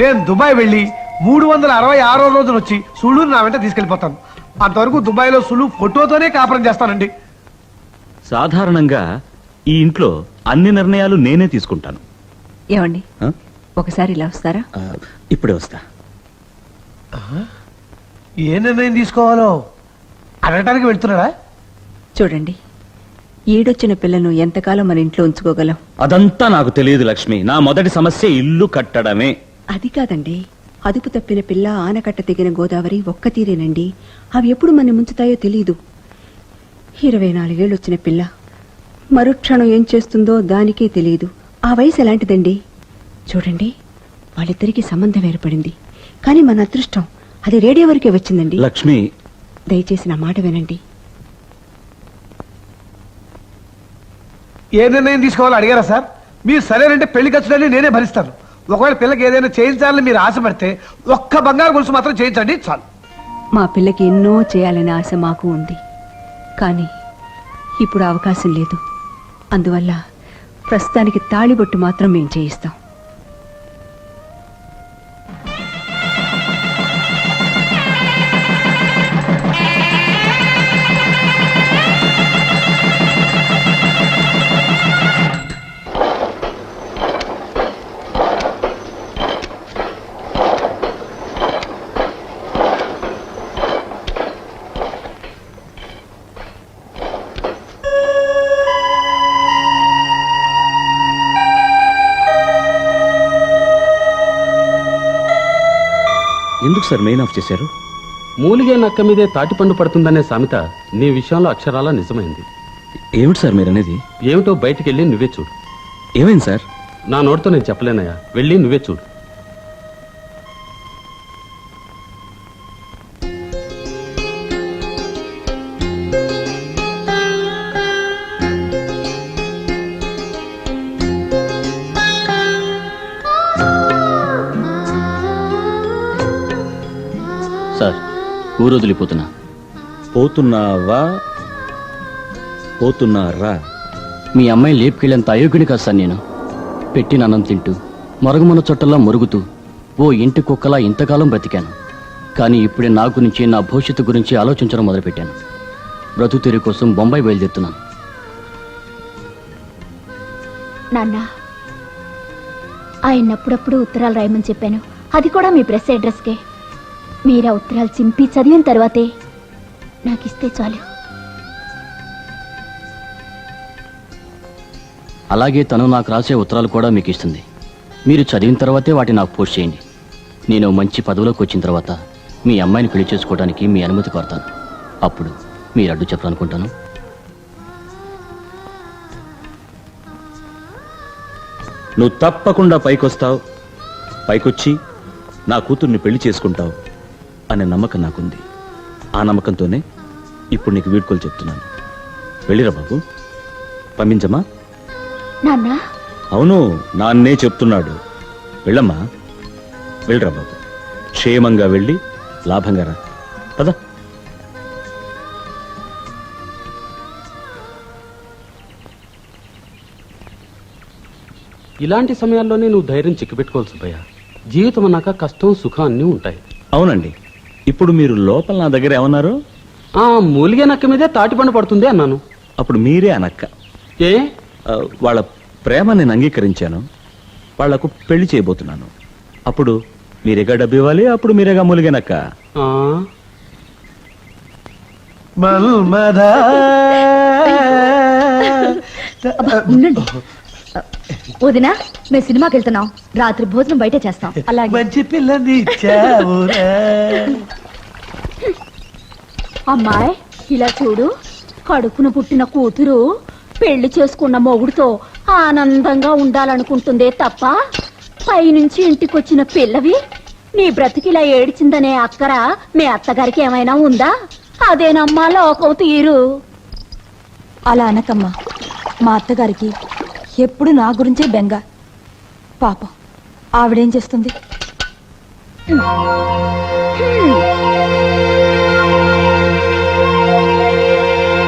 నేను దుబాయ్ వెళ్ళి 366వ రోజున వచ్చి సులువుని నా వెంట తీసుకెళ్లిపోతాను. అంతవరకు దుబాయ్లో సులువు ఫోటోతోనే కాపురం చేస్తానండి. సాధారణంగా ఈ ఇంట్లో అన్ని నిర్ణయాలు నేనే తీసుకుంటాను. ఏమండి, ఆ? ఒకసారి ఇలా వస్తారా? ఇప్పుడే వస్తా. ఏ నిర్ణయం తీసుకోవాలో అడగటానికి వెళ్తున్నారా? చూడండి, ఈడొచ్చిన పిల్లను ఎంతకాలం మన ఇంట్లో ఉంచుకోగలం? అదంతా నాకు తెలియదు లక్ష్మి. నా మొదటి సమస్య ఇల్లు కట్టడమే. అది కాదండి, అదుపు తప్పిన పిల్ల ఆనకట్ట తెగిన గోదావరి ఒక్క తీరేనండి. అవి ఎప్పుడు మన ముంచుతాయో తెలియదు. 24 ఏళ్ళు వచ్చిన పిల్ల మరుక్షణం ఏం చేస్తుందో దానికే తెలియదు. ఆ వయసు ఎలాంటిదండి? చూడండి, వాళ్ళిద్దరికీ సంబంధం ఏర్పడింది. కానీ మన అదృష్టం అది రేడియో వరకే వచ్చిందండి. లక్ష్మి, దయచేసి నా మాట వినండి. ఏ నిర్ణయం తీసుకోవాలో అడిగారా సార్? మీరు సరేనంటే పెళ్లి ఖర్చులన్నీ నేనే భరిస్తాను. ఒకవేళ పిల్లకి ఏదైనా చేయించాలని మీరు ఆశపడితే ఒక్క బంగారు గొలుసు మాత్రం చేయించండి చాలు. మా పిల్లకి ఎన్నో చేయాలనే ఆశ మాకు ఉంది. కానీ ఇప్పుడు అవకాశం లేదు. అందువల్ల ప్రస్తుతానికి తాళిబొట్టు మాత్రం మేము చేయిస్తాం. ఎందుకు సార్ మెయిన్ ఆఫ్ చేశారు? మూలిగే నక్క మీదే తాటిపండు పడుతుందనే సామెత నీ విషయంలో అక్షరాలా నిజమైంది. ఏమిటి సార్ మీరు అనేది? ఏమిటో బయటికి వెళ్ళి నువ్వే చూడు. ఏమైంది సార్? నా నోటితో నేను చెప్పలేనయ్యా, వెళ్ళి నువ్వే చూడు. సార్, ఊరు వదిలిపోతున్నా. పోతున్నావా పోతున్నారా? మీ అమ్మాయి లేపుకెళ్ళేంత అయోగ్యుని కాదు సార్ నేను. పెట్టిన అన్నం తింటూ మరుగుమన చుట్టల్లా మరుగుతూ ఓ ఇంటి కుక్కలా ఇంతకాలం బ్రతికాను. కానీ ఇప్పుడే నా గురించి, నా భవిష్యత్తు గురించి ఆలోచించడం మొదలుపెట్టాను. బ్రతుకు తెరి కోసం బొంబాయి బయలుదేరుతున్నాను. నాన్న, ఆయన అప్పుడప్పుడు ఉత్తరాలు రాయమని చెప్పాను. అది కూడా మీ ప్రెస్ అడ్రస్కే. మీరా ఉత్తరాలు చింపి చదివిన తర్వాతే నాకు ఇస్తే చాలు. అలాగే తను నాకు రాసే ఉత్తరాలు కూడా మీకు ఇస్తుంది. మీరు చదివిన తర్వాతే వాటిని నాకు పోస్ట్ చేయండి. నేను మంచి పదవిలోకి వచ్చిన తర్వాత మీ అమ్మాయిని పెళ్లి చేసుకోవడానికి మీ అనుమతి కోరతాను. అప్పుడు మీరు అడ్డు చెప్పాలనుకుంటాను. నువ్వు తప్పకుండా పైకొస్తావు, పైకొచ్చి నా కూతుర్ని పెళ్లి చేసుకుంటావు అనే నమ్మకం నాకుంది. ఆ నమ్మకంతోనే ఇప్పుడు నీకు వీడ్కోలు చెప్తున్నాను. వెళ్ళిరా బాబు. పంపించమ్మా. నాన్న, అవును, నాన్నే చెప్తున్నాడు. వెళ్ళమ్మా, వెళ్ళిరా బాబు. క్షేమంగా వెళ్ళి లాభంగా రా. పద. ఇలాంటి సమయాల్లోనే నువ్వు ధైర్యం చిక్కిపెట్టుకోవాలి సుబ్బయ్య. జీవితం అన్నాక కష్టం, సుఖం అన్నీ ఉంటాయి. అవునండి. ఇప్పుడు మీరు లోపల నా దగ్గర ఏమన్నారు? మూలిగే నక్క మీదే తాటిపండు పడుతుంది అన్నాను. అప్పుడు మీరే అనక్క. ఏ? వాళ్ళ ప్రేమ నేను అంగీకరించాను. వాళ్లకు పెళ్లి చేయబోతున్నాను. అప్పుడు మీరేగా డబ్బు ఇవ్వాలి, అప్పుడు మీరేగా మూలిగేనక్క. ఉండండి. వదినా, మేము సినిమాకి వెళ్తున్నాం. రాత్రి భోజనం బయట చేస్తాం. అలాగే. మంచి పిల్లని అమ్మాయి, ఇలా చూడు. కడుపున పుట్టిన కూతురు పెళ్లి చేసుకున్న మొగుడుతో ఆనందంగా ఉండాలనుకుంటుందే తప్ప పైనుంచి ఇంటికొచ్చిన పిల్లవి నీ బ్రతికిలా ఏడిచిందనే అక్కర మీ అత్తగారికి ఏమైనా ఉందా? అదేనమ్మా లోకం తీరు. అలా అనకమ్మా. మా అత్తగారికి ఎప్పుడు నా గురించే బెంగ. పాపం, ఆవిడేం చేస్తుంది?